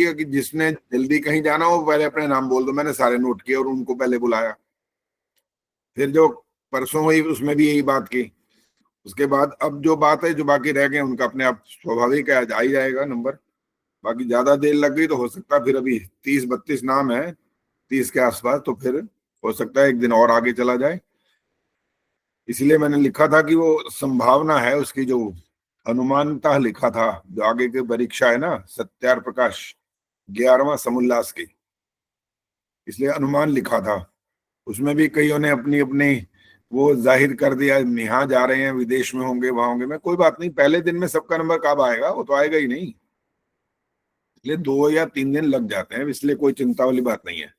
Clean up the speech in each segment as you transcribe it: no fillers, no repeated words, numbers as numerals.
है कि जिसने जल्दी कहीं जाना हो पहले अपने नाम बोल दो। मैंने सारे नोट किए और उनको पहले बुलाया। फिर जो परसों हुई उसमें भी यही बात की। उसके बाद अब जो बात है, जो बाकी रह गए उनका अपने आप स्वाभाविक है, आ ही जाएगा नंबर। बाकी ज्यादा देर लग गई तो हो सकता है फिर, अभी 30-32 नाम है, 30 के आसपास, तो फिर हो सकता है एक दिन और आगे चला जाए। इसलिए मैंने लिखा था कि वो संभावना है उसकी, जो अनुमानता लिखा था, जो आगे की परीक्षा है ना सत्यार प्रकाश 11वां समुल्लास की, इसलिए अनुमान लिखा था। उसमें भी कईयों ने अपनी अपनी वो जाहिर कर दिया, यहाँ जा रहे हैं, विदेश में होंगे, वहां होंगे। मैं कोई बात नहीं, पहले दिन में सबका नंबर कब आएगा, वो तो आएगा ही नहीं। इसलिए 2 या 3 दिन लग जाते हैं, इसलिए कोई चिंता वाली बात नहीं है।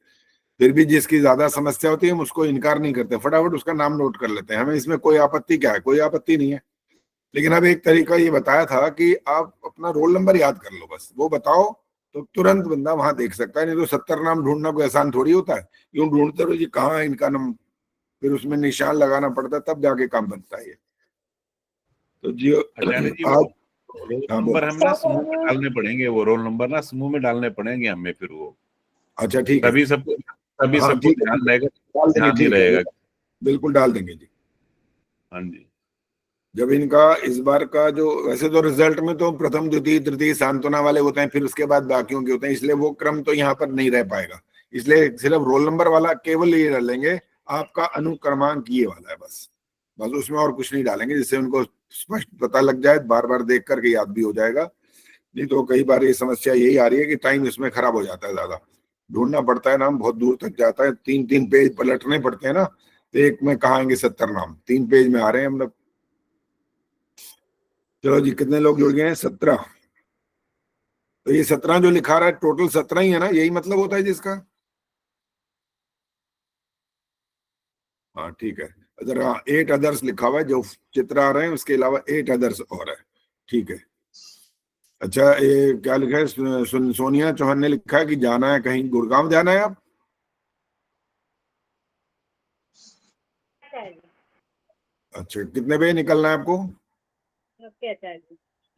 फिर भी जिसकी ज्यादा समस्या होती है हम उसको इनकार नहीं करते, फटाफट उसका नाम नोट कर लेते हैं। हमें इसमें कोई आपत्ति क्या है, कोई आपत्ति नहीं है। लेकिन अब एक तरीका ये बताया था कि आप अपना रोल नंबर याद कर लो, बस वो बताओ तो तुरंत बंदा वहां देख सकता है। नहीं तो 70 नाम ढूंढना कोई आसान थोड़ी होता है। यूं ढूंढते रहो जी कहाँ है इनका नाम, फिर उसमें निशान लगाना पड़ता है, तब जाके काम बनता है। तो जी आचार्य जी, आज रोल हाँ नंबर हम ना समूह में डालने पड़ेंगे, वो रोल नंबर ना समूह में डालने पड़ेंगे हमें फिर वो। अच्छा ठीक है, तभी हाँ सबको ठीक है, ध्यान रहेगा, डाल देंगे, ध्यान नहीं ठीक है, रहेगा। बिल्कुल डाल देंगे जी। हाँ जी। जब इनका इस बार का जो, वैसे तो रिजल्ट में तो प्रथम द्वितीय तृतीय सांत्वना वाले होते हैं, फिर उसके बाद बाकियों के होते हैं, इसलिए वो क्रम तो यहाँ पर नहीं रह पाएगा। इसलिए सिर्फ रोल नंबर वाला केवल ये डालेंगे, आपका अनुक्रमांक ये वाला है बस। बस उसमें और कुछ नहीं डालेंगे, जिससे उनको स्पष्ट पता लग जाए, बार बार देख करके याद भी हो जाएगा। नहीं तो कई बार ये समस्या यही आ रही है कि टाइम इसमें खराब हो जाता है, ज्यादा ढूंढना पड़ता है, नाम बहुत दूर तक जाता है, 3-3 पेज पलटने पड़ते हैं ना। तो एक में कहाँ आएंगे 70 नाम, 3 पेज में आ रहे हैं हम लोग। चलो जी, कितने लोग जुड़ गए हैं? 17। तो ये 17 जो लिखा रहा है टोटल 17 ही है ना, यही मतलब होता है जिसका? हाँ ठीक है। अगर 8 अदर्स लिखा हुआ है, जो चित्र आ रहे हैं उसके अलावा 8 अदर्स और है, ठीक है। अच्छा, ये क्या लिखा है? सोनिया चौहान ने लिखा है कि जाना है कहीं, गुड़गांव जाना है आप? अच्छा, कितने बजे निकलना है आपको?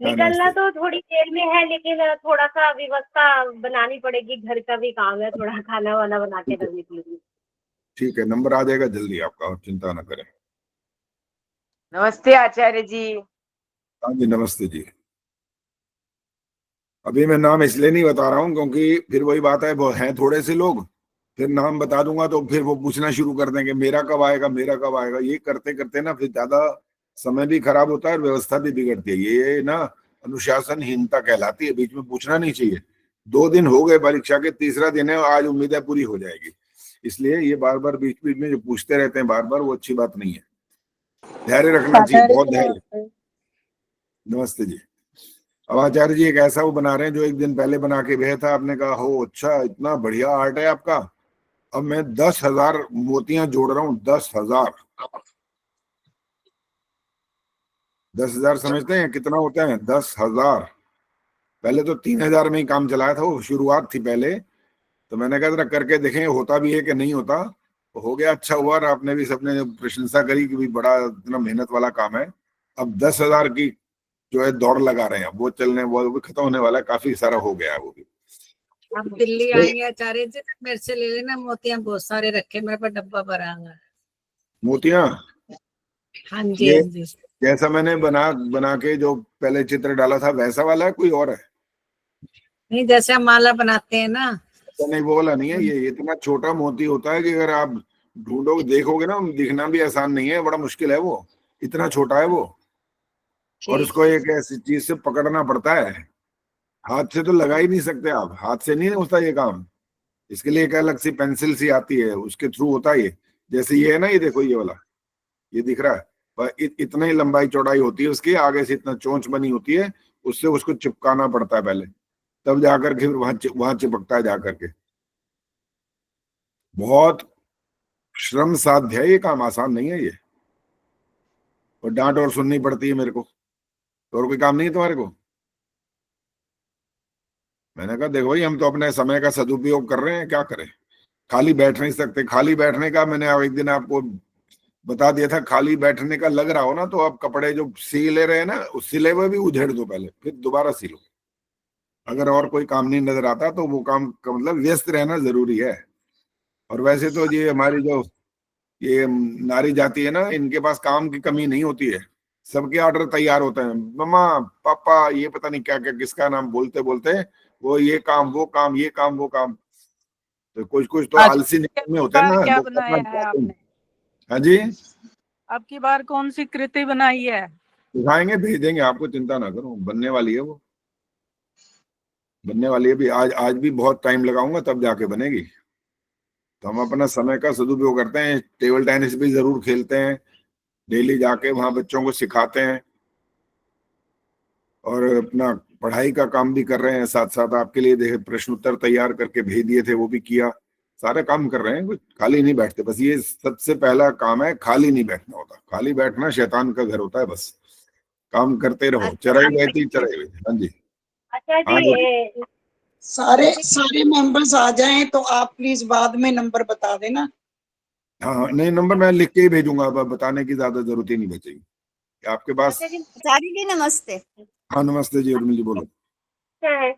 निकलना तो थोड़ी देर में है, लेकिन थोड़ा सा व्यवस्था बनानी पड़ेगी, घर का भी काम है, थोड़ा खाना वाना बना के तब निकलूंगी। ठीक है, नंबर आ जाएगा जल्दी आपका, और चिंता ना करें। नमस्ते आचार्य जी। हाँ जी, नमस्ते जी। अभी मैं नाम इसलिए नहीं बता रहा हूँ क्योंकि फिर वही बात है, वो हैं थोड़े से लोग, फिर नाम बता दूंगा तो फिर वो पूछना शुरू कर देंगे मेरा कब आएगा, मेरा कब आएगा। ये करते करते ना फिर ज्यादा समय भी खराब होता है और व्यवस्था भी बिगड़ती है। ये ना अनुशासनहीनता कहलाती है, बीच में पूछना नहीं चाहिए। 2 दिन हो गए परीक्षा के, तीसरा दिन है, आज उम्मीद है पूरी हो जाएगी। इसलिए ये बार बार बीच बीच में जो पूछते रहते हैं बार बार, वो अच्छी बात नहीं है। धैर्य रखना चाहिए, बहुत धैर्य। नमस्ते जी। अब आचार्य जी एक ऐसा वो बना रहे हैं जो एक दिन पहले बना के भेजा था। आपने कहा हो अच्छा, इतना बढ़िया आर्ट है आपका। अब मैं 10,000 मोतियां जोड़ रहा हूँ, 10,000। 10,000 समझते हैं कितना होता है? 10,000। पहले तो 3,000 में ही काम चलाया था, वो शुरुआत थी पहले। तो मैंने कहा जरा करके देखें होता भी है कि नहीं होता। तो हो गया, अच्छा हुआ, और आपने भी, सबने प्रशंसा करी कि भी बड़ा इतना मेहनत वाला काम है। अब 10,000 की जो है दौड़ लगा रहे हैं, वो चलने, वो भी खत्म होने वाला है, काफी सारा हो गया है वो भी। आप दिल्ली आएंगे आचार्य जी, मेरे से ले लेना मोतियां, बहुत सारे रखे मेरे पास, डब्बा भरा हुआ। मोतियां? हाँ जी, ये हाँ जी। जैसा मैंने बना बना के जो पहले चित्र डाला था वैसा वाला है, कोई और है? नहीं, जैसे हम माला बनाते हैं ना। तो नहीं, वो वाला नहीं है। ये इतना छोटा मोती होता है कि अगर आप ढूंढोगे, देखोगे ना, दिखना भी आसान नहीं है, बड़ा मुश्किल है वो, इतना छोटा है वो। और उसको एक ऐसी चीज से पकड़ना पड़ता है, हाथ से तो लगा ही नहीं सकते आप, हाथ से नहीं होता ये काम। इसके लिए एक अलग सी पेंसिल सी आती है, उसके थ्रू होता है ये। जैसे ये है ना, ये देखो ये वाला, ये दिख रहा है, पर इतना ही लंबाई चौड़ाई होती है उसकी, आगे से इतना चोंच बनी होती है, उससे उसको चिपकाना पड़ता है पहले, तब जाकर के फिर वहां चिपकता है जाकर के। बहुत श्रम साध्य है ये काम, आसान नहीं है ये। और डांट और सुननी पड़ती है मेरे को, तो और कोई काम नहीं है तुम्हारे को? मैंने कहा देखो भाई, हम तो अपने समय का सदुपयोग कर रहे हैं, क्या करें? खाली बैठ नहीं सकते। खाली बैठने का मैंने एक दिन आपको बता दिया था, खाली बैठने का लग रहा हो ना, तो आप कपड़े जो सी ले रहे हैं ना, उस सिले हुए भी उधेड़ दो पहले, फिर दोबारा सी लो। अगर और कोई काम नहीं नजर आता तो वो काम का मतलब व्यस्त रहना जरूरी है। और वैसे तो ये हमारी जो ये नारी जाति है ना, इनके पास काम की कमी नहीं होती है। सबके ऑर्डर तैयार होते हैं, मम्मा पापा ये पता नहीं क्या क्या किसका नाम बोलते बोलते वो ये काम वो काम ये काम वो काम। तो कुछ कुछ तो आज आलसी निकल में होते हैं बार ना, क्या जो बनाया करना है चाहते हैं। आपने? हाँ जी, अब की बार कौन सी कृति बनाई है? दिखाएंगे भेजेंगे आपको, चिंता ना करो, बनने वाली है वो, बनने वाली है भी। आज भी बहुत टाइम लगाऊंगा तब जाके बनेगी। तो हम अपना समय का सदुपयोग करते हैं, टेबल टेनिस भी जरूर खेलते हैं, डेली जाके वहां बच्चों को सिखाते हैं, और अपना पढ़ाई का काम भी कर रहे हैं साथ साथ। आपके लिए देखे प्रश्न उत्तर तैयार करके भेज दिए थे, वो भी किया, सारे काम कर रहे हैं, कुछ खाली नहीं बैठते। बस ये सबसे पहला काम है, खाली नहीं बैठना होता। खाली बैठना शैतान का घर होता है। बस काम करते रहो, चराई रहती चराई रहती। हाँ जी, अच्छा हाँ जी, बोलिए। सारे सारे मेंबर्स आ जाएं तो आप प्लीज बाद में नंबर बता देना। हाँ नहीं, नंबर मैं लिख के ही भेजूंगा, अब बताने की ज्यादा जरूरत ही नहीं बचेगी आपके पास। अच्छा जी, आचार्य जी नमस्ते। हाँ नमस्ते जी, उर्मिल जी बोलो। अच्छा है।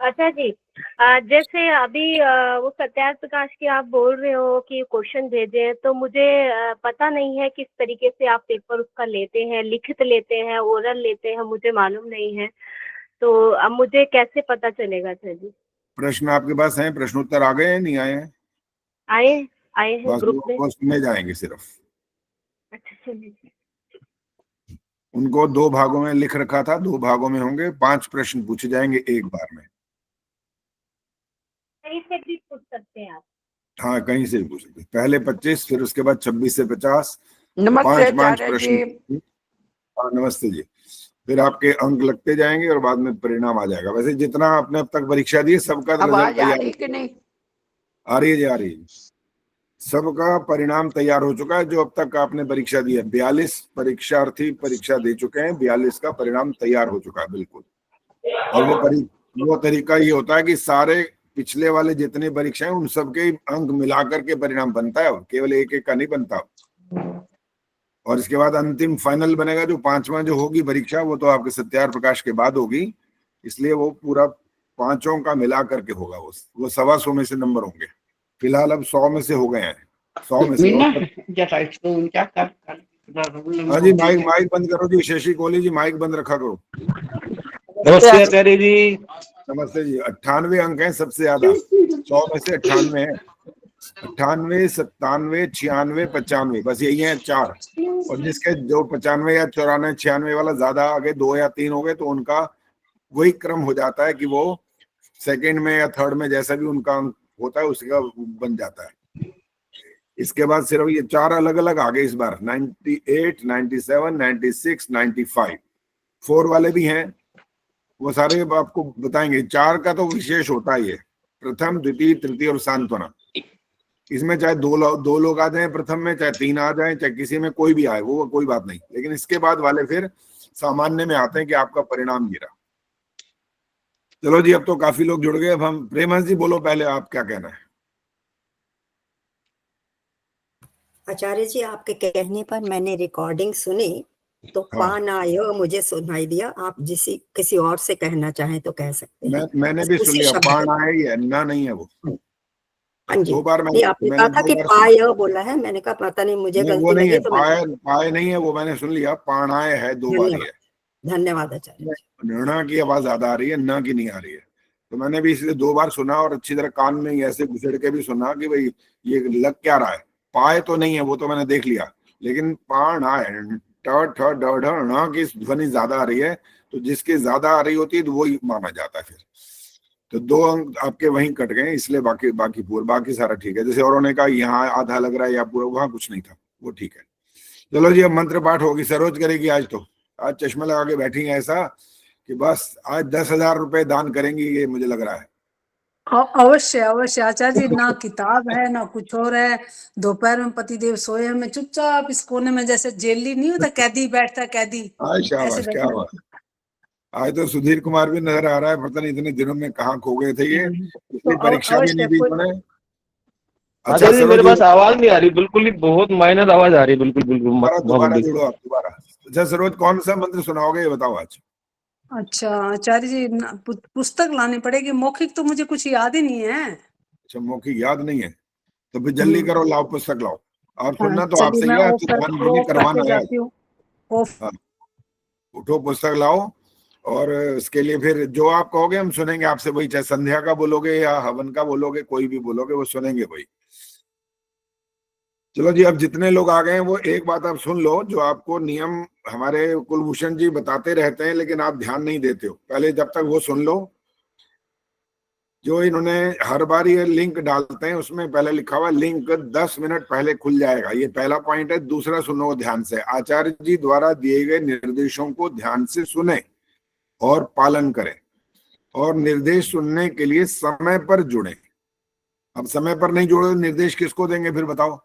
अच्छा जी, जैसे अभी वो सत्यार्थ प्रकाश की आप बोल रहे हो कि क्वेश्चन भेजे हैं, तो मुझे पता नहीं है किस तरीके से आप पेपर उसका लेते हैं, लिखित लेते हैं, ओरल लेते हैं, मुझे मालूम नहीं है। तो अब मुझे कैसे पता चलेगा सर जी? प्रश्न आपके पास हैं, प्रश्न उत्तर आ गए हैं नहीं आए हैं? आए आए हैं बस ग्रुप में। वो सुने जाएंगे सिर्फ। अच्छा चलिए। उनको 2 भागों में लिख रखा था, 2 भागों में होंगे, 5 प्रश्न पूछे जाएंगे एक बार में। कहीं से भी पूछ सकते हैं आप। हाँ कहीं से भी पूछ सकते, पहले 25, फिर उसके बाद 26 से 50, नमस्ते 5 आचार्य प्रश्न। जी। हाँ नमस्ते जी। फिर आपके अंक लगते जाएंगे और बाद में परिणाम आ जाएगा। वैसे जितना आपने अब तक परीक्षा दी है सबका रिजल्ट आवाज आ तैयार रही हो कि नहीं? आ रही है जी, आ रही है। सबका परिणाम तैयार हो चुका है, जो अब तक आपने परीक्षा दी है। 42 परीक्षार्थी परीक्षा दे चुके हैं, 42 का परिणाम तैयार हो चुका है बिल्कुल। और वो तरीका ये होता है कि सारे पिछले वाले जितने परीक्षाएं उन सबके अंक मिलाकर के परिणाम बनता है, केवल एक एक का नहीं बनता। और इसके बाद अंतिम फाइनल बनेगा, जो 5वां जो होगी परीक्षा, वो तो आपके सत्यार्थ प्रकाश के बाद होगी, इसलिए वो पूरा 5 का मिला करके होगा। वो 125 में से नंबर होंगे। फिलहाल अब 100 में से हो गए हैं, 100 में से। हाँ जी, माइक बंद करो जी, शशि कोहली जी माइक बंद रखा करो। नमस्ते आचार्य जी। नमस्ते जी। 98 अंक हैं सबसे ज्यादा, 100 में से 98 हैं। 98, 97, 96, 95, बस यही है 4। और जिसके जो 95 या 94, 96 वाला ज्यादा आगे 2 या 3 हो गए, तो उनका वही क्रम हो जाता है कि वो सेकंड में या थर्ड में जैसा भी उनका अंक होता है उसका बन जाता है। इसके बाद सिर्फ ये 4 अलग अलग आ गए इस बार, 98, 97, 96, 95। 4 वाले भी हैं, वो सारे आपको बताएंगे। 4 का तो विशेष होता ही है, प्रथम द्वितीय तृतीय और सांत्वना। इसमें चाहे दो लोग आ जाएं प्रथम में, चाहे 3 आ जाएं, चाहे किसी में कोई भी आए, वो कोई बात नहीं। लेकिन इसके बाद वाले फिर सामान्य में आते हैं कि आपका परिणाम गिरा। चलो जी, अब तो काफी लोग जुड़ गए। अब हम प्रेमहंस जी बोलो, पहले आप क्या कहना है? आचार्य जी, आपके कहने पर मैंने रिकॉर्डिंग सुनी तो हाँ। पानाय मुझे सुनाई दिया। आप किसी और से कहना चाहें तो कह सकते हैं। मैंने भी सुन उसी लिया, शब्द पाण आए ही है, ना नहीं है वो। हाँ जी। 2 बार नहीं, आपने कहा था कि पाय बोला है, मैंने कहा पता नहीं मुझे वो गलती नहीं लगी है, तो पाए नहीं है वो, मैंने सुन लिया। पाणाय है 2 बार ही है। धन्यवाद आचार्य जी। न की आवाज ज्यादा आ रही है, न की नहीं आ रही है। तो मैंने भी इसलिए 2 बार सुना, और अच्छी तरह कान में ऐसे घुसेड़ के भी सुना कि भाई ये लग क्या रहा है। पाए तो नहीं है, वो तो मैंने देख लिया, लेकिन पाण आए ठ की ध्वनि ज्यादा आ रही है, तो जिसकी ज्यादा आ रही होती है तो वही माना जाता है फिर। तो 2 अंक आपके वहीं कट गए, इसलिए बाकी सारा ठीक है। जैसे औरों ने कहा यहाँ आधा लग रहा है या पूरा, वहां कुछ नहीं था, वो ठीक है। चलो जी, अब मंत्र पाठ होगी, सरोज करेगी आज। तो आज चश्मा लगा के बैठी है ऐसा कि बस आज 10,000 रुपए दान करेंगी, ये मुझे लग रहा है। अवश्य अवश्य आचार्य जी। ना किताब है ना कुछ और है। दोपहर में पतिदेव सोए, मैं चुपचाप इस कोने में, जैसे जेली नहीं होता कैदी बैठता, कैदी आज शाबाश, ऐसे क्या बात। आज तो सुधीर कुमार भी नजर आ रहा है, पता नहीं इतने दिनों में कहाँ खो गए थे ये। इसलिए परीक्षा भी नहीं दी इन्होंने। अच्छा आचार्य जी, मेरे सरोज, पास आवाज नहीं आ रही, बिल्कुल ही बहुत माइनर आवाज आ रही है, बिल्कुल बिल्कुल दोबारा जुड़ो आप दोबारा। अच्छा सरोज, कौन सा मंत्र सुनाओगे ये बताओ आज? अच्छा आचार्य जी, पुस्तक लानी पड़ेगी। मौखिक तो मुझे कुछ याद ही नहीं है। अच्छा, मौखिक याद नहीं है तो फिर जल्दी करो, लाओ पुस्तक लाओ। और हाँ, सुनना तो चलिए आपसे मैं ही है, ऑफ मुझे करवाना है। जाती हूँ। ऑफ। हाँ, उठो पुस्तक लाओ। और इसके लिए फिर जो आप कहोगे हम सुनेंगे आपसे, वही चाहे संध्या का बोलोगे या हवन का बोलोगे, कोई भी बोलोगे वो सुनेंगे भाई। चलो जी, अब जितने लोग आ गए हैं वो एक बात आप सुन लो, जो आपको नियम हमारे कुलभूषण जी बताते रहते हैं लेकिन आप ध्यान नहीं देते हो, पहले जब तक वो सुन लो। जो इन्होंने हर बार ये लिंक डालते हैं उसमें पहले लिखा हुआ लिंक 10 मिनट पहले खुल जाएगा, ये पहला पॉइंट है। दूसरा सुनो ध्यान से, आचार्य जी द्वारा दिए गए निर्देशों को ध्यान से सुने और पालन करें, और निर्देश सुनने के लिए समय पर जुड़े। अब समय पर नहीं जुड़े निर्देश किसको देंगे फिर बताओ?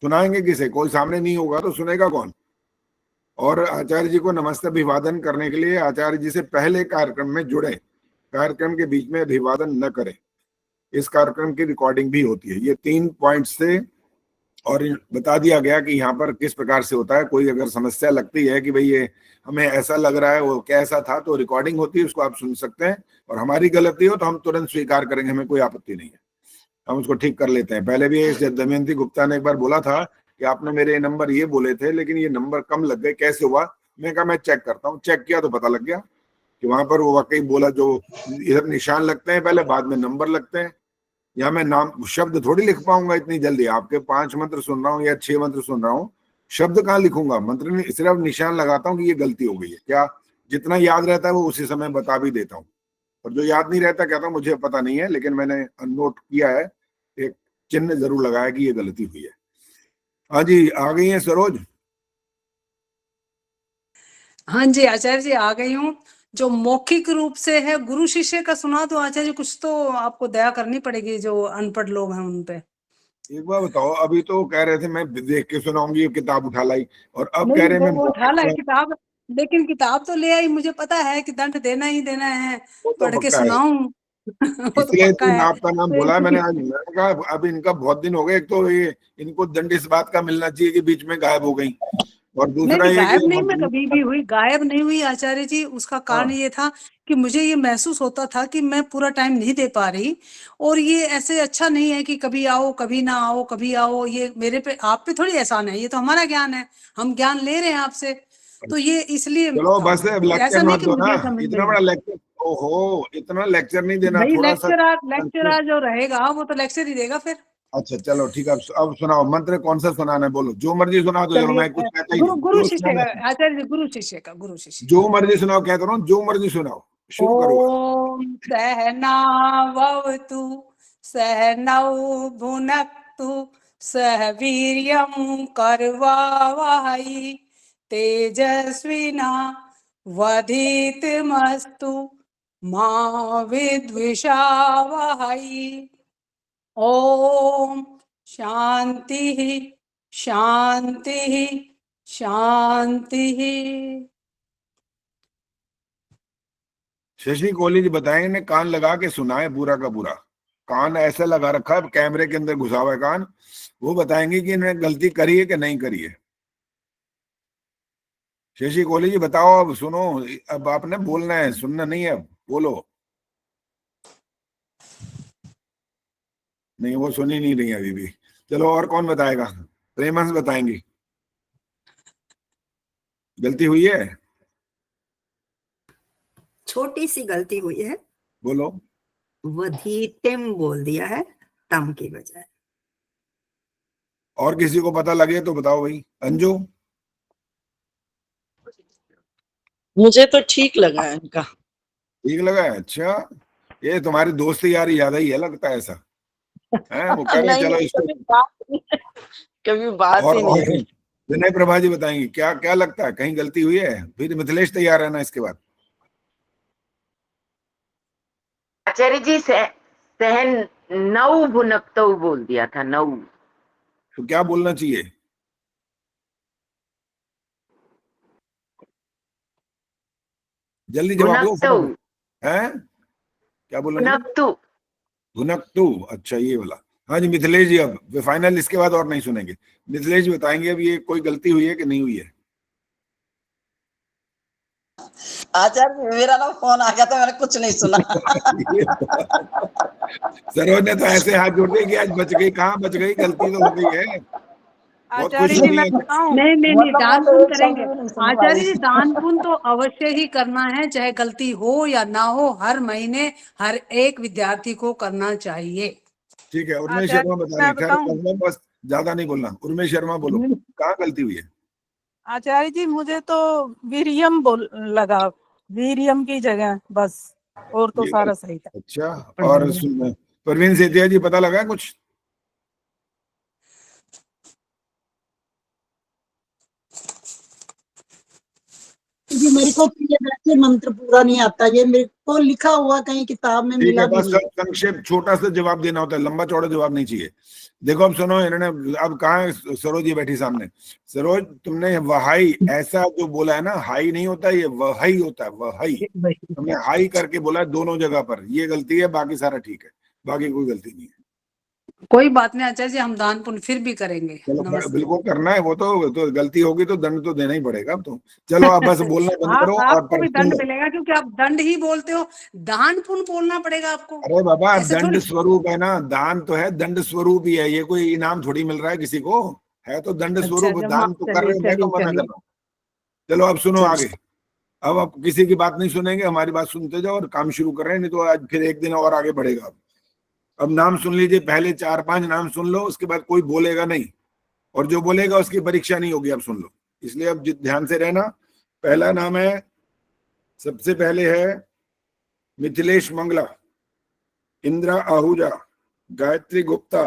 सुनाएंगे किसे? कोई सामने नहीं होगा तो सुनेगा कौन? और आचार्य जी को नमस्ते अभिवादन करने के लिए आचार्य जी से पहले कार्यक्रम में जुड़े, कार्यक्रम के बीच में अभिवादन न करें। इस कार्यक्रम की रिकॉर्डिंग भी होती है। ये 3 पॉइंट से और बता दिया गया कि यहाँ पर किस प्रकार से होता है। कोई अगर समस्या लगती है कि भाई ये हमें ऐसा लग रहा है, वो कैसा था, तो रिकॉर्डिंग होती है, उसको आप सुन सकते हैं। और हमारी गलती हो तो हम तुरंत स्वीकार करेंगे, हमें कोई आपत्ति नहीं है, हम उसको ठीक कर लेते हैं। पहले भी दमयंती गुप्ता ने एक बार बोला था कि आपने मेरे नंबर ये बोले थे लेकिन ये नंबर कम लग गए, कैसे हुआ? मैं कहा मैं चेक करता हूँ। चेक किया तो पता लग गया कि वहां पर वो वाकई बोला, जो इधर निशान लगते हैं पहले, बाद में नंबर लगते हैं। या मैं नाम शब्द थोड़ी लिख पाऊंगा इतनी जल्दी, आपके 5 मंत्र सुन रहा हूँ या 6 मंत्र सुन रहा हूँ, शब्द कहाँ लिखूंगा? मंत्र नहीं, सिर्फ निशान लगाता हूँ कि ये गलती हो गई है। क्या जितना याद रहता है वो उसी समय बता भी देता हूँ, और जो याद नहीं रहता कहता हूँ मुझे पता नहीं है, लेकिन मैंने नोट किया है, एक चिन्ह जरूर लगाया कि ये गलती हुई है। हाँ जी, आ गई है सरोज? हाँ जी आचार्य जी, आ गई हूँ। जो मौखिक रूप से है गुरु शिष्य का सुना दो आचार्य जी, कुछ तो आपको दया करनी पड़ेगी जो अनपढ़ लोग हैं उन पे। एक बार बताओ, अभी तो कह रहे थे मैं देख के सुनाऊंगी, किताब उठा लाई, और अब कह नहीं, रहे वो मैं उठा ला मौखिक किताब, लेकिन किताब तो ले आई। मुझे पता है कि दंड देना ही देना है, वो तो पढ़ के पक्का है। सुनाऊं। वो तो इसलिए पक्का तो है। आपका नाम तो बोला है मैंने क्योंकि आज। मैंने कहा अब इनका बहुत दिन हो गए, एक तो ये इनको दंड इस बात का मिलना चाहिए कि बीच में गायब हो गई, और नहीं दूसरा नहीं, ये कि गायब नहीं, मैं कभी भी हुई गायब नहीं हुई आचार्य जी। उसका कारण हाँ, ये था कि मुझे ये महसूस होता था कि मैं पूरा टाइम नहीं दे पा रही, और ये ऐसे अच्छा नहीं है कि कभी आओ कभी ना आओ, कभी आओ। ये मेरे पे, आप पे थोड़ी एहसान है, ये तो हमारा ज्ञान है, हम ज्ञान ले रहे हैं आपसे, तो ये इसलिए चलो था। बस अब लेक्चर ऐसा नहीं मत कि दो ना, मुझे समझ इतना नहीं। बड़ा लेक्चर। ओहो, इतना लेक्चर नहीं देना, भाई थोड़ा सा लेक्चरर जो रहेगा वो तो लेक्चर ही देगा फिर। अच्छा चलो ठीक है। अब सुनाओ, मंत्र कौन सा सुनाना है बोलो, जो मर्जी सुना दो, यहाँ चलिए, मैं कुछ कहता ही गुरु नहीं, गुरु जो शिष्य सुनाना का है आचार्य जी, गुरु शिष्य का, गुरु शिष्य का। जो मर्जी सुनाओ, कहता रहा हूँ जो मर्जी सुनाओ, शुरू करो। ओम सहनावतु सहनौ भुनक्तु सह वीर्यं करवावहै तेजस्विना वधीतमस्तु मा विद्विषावहै। ओम शांति शांति शांति। शशि कोहली जी बताएंगे ने कान लगा के सुना है पूरा का पूरा, कान ऐसे लगा रखा है कैमरे के अंदर घुसा हुआ है कान, वो बताएंगे कि इन्हें गलती करी है कि नहीं करी है। शशि कोहली जी बताओ, अब सुनो, अब आपने बोलना है, सुनना नहीं है, अब बोलो। नहीं, वो सुन ही नहीं रही है अभी भी। चलो और कौन बताएगा? प्रेमहंस बताएंगी। गलती हुई है? छोटी सी गलती हुई है, बोलो। वधीतिम बोल दिया है तम की बजाय। और किसी को पता लगे तो बताओ भाई। अंजू? मुझे तो ठीक लगा है इनका। ठीक लगा है? अच्छा, ये तुम्हारी दोस्ती यारी ज्यादा ही है लगता है ऐसा है। वो कह रहे नहीं चलो नहीं, इसको। कभी बात ही नहीं और हुई। विनय प्रभा जी बताएंगे क्या क्या लगता है, कहीं गलती हुई है? फिर मिथिलेश तैयार है ना इसके बाद? आचार्य जी सहन नौ भुनक्तौ बोल दिया था, नौ। तो क्या बोलना चाहिए? जल्दी जवाब दो भुनक्तौ, फटाफट। हैं? क्या बोलना चाहिए? भुनक्तु। भुनक्तु, अच्छा ये वाला। हाँ जी मिथिलेश जी, अब फाइनल, इसके बाद और नहीं सुनेंगे। मिथिलेश जी बताएंगे अब ये कोई गलती हुई है कि नहीं हुई है। आचार्य मेरा ना फोन आ गया था, मैंने कुछ नहीं सुना। ये सरोज ने तो ऐसे हाथ जोड़ दिए कि आज बच गई, कहाँ बच गई, गलती तो हो गई है, बहुत खुश आचार्य हो जी रही मैं है। बताऊं, नहीं नहीं नहीं, मतलब दान मैं तो पुण्य एक शब्द करेंगे भी नहीं सुन आचार्य जी, पाई। दान पुण्य तो अवश्य ही करना है, चाहे गलती हो या ना हो, हर महीने हर एक विद्यार्थी को करना चाहिए। ठीक है, उर्मेश आचार्य शर्मा बता रही मैं है, बताऊं, ठहरो, बस ज्यादा नहीं बोलना। उर्मेश शर्मा बोलो, कहाँ गलती हुई है? आचार्य जी मुझे तो वीरियम बोल लगा, वीरियम की जगह बस, और तो ये सारा सही था। अच्छा, और सुन, परवीन सेतिया जी, पता लगा कुछ? जी मेरे को तो ये वैसे मंत्र पूरा नहीं आता, ये मेरे को लिखा हुआ कहीं किताब में ठीक मिला है, भी बस नहीं। संक्षेप छोटा सा जवाब देना होता है, लंबा चौड़ा जवाब नहीं चाहिए। देखो अब सुनो, इन्होंने, अब कहाँ है सरोज जी बैठी सामने? सरोज, तुमने वहाई ऐसा जो बोला है ना, हाई नहीं होता, ये वहाई होता है, वहाई। तुमने हाई करके बोला है दोनों जगह पर, ये गलती है, बाकी सारा ठीक है, बाकी कोई गलती नहीं है। कोई बात नहीं आचार्य जी, हम दान पुण्य फिर भी करेंगे। चलो नमस्ते। बिल्कुल करना है, वो तो गलती होगी तो दंड तो देना ही पड़ेगा अब तो। चलो आप बस बोलना बंद करो और आपको भी सुन दंड लो। मिलेगा, क्योंकि आप दंड ही बोलते हो, दान पुण्य बोलना पड़ेगा आपको। अरे बाबा, ऐसे दंड थोड़ी। स्वरूप है ना, दान तो है, दंड स्वरूप ही है, ये कोई इनाम थोड़ी मिल रहा है किसी को, है तो दंड अच्छा स्वरूप, अच्छा, दान तो कर चलिए रहे हो, मैं चलिए को मना कर चलिए रहा हूँ। चलो अब सुनो चलिए। आगे। अब आप किसी की बात नहीं सुनेंगे, हमारी बात सुनते जाओ और काम शुरू कर रहे हैं, नहीं तो आज फिर एक दिन और आगे बढ़ेगा। अब नाम सुन लीजिए, पहले 4-5 नाम सुन लो, उसके बाद कोई बोलेगा नहीं, और जो बोलेगा उसकी परीक्षा नहीं होगी, अब सुन लो, इसलिए अब ध्यान से रहना। पहला नाम है, सबसे पहले है मिथिलेश मंगला, इंदिरा आहूजा, गायत्री गुप्ता,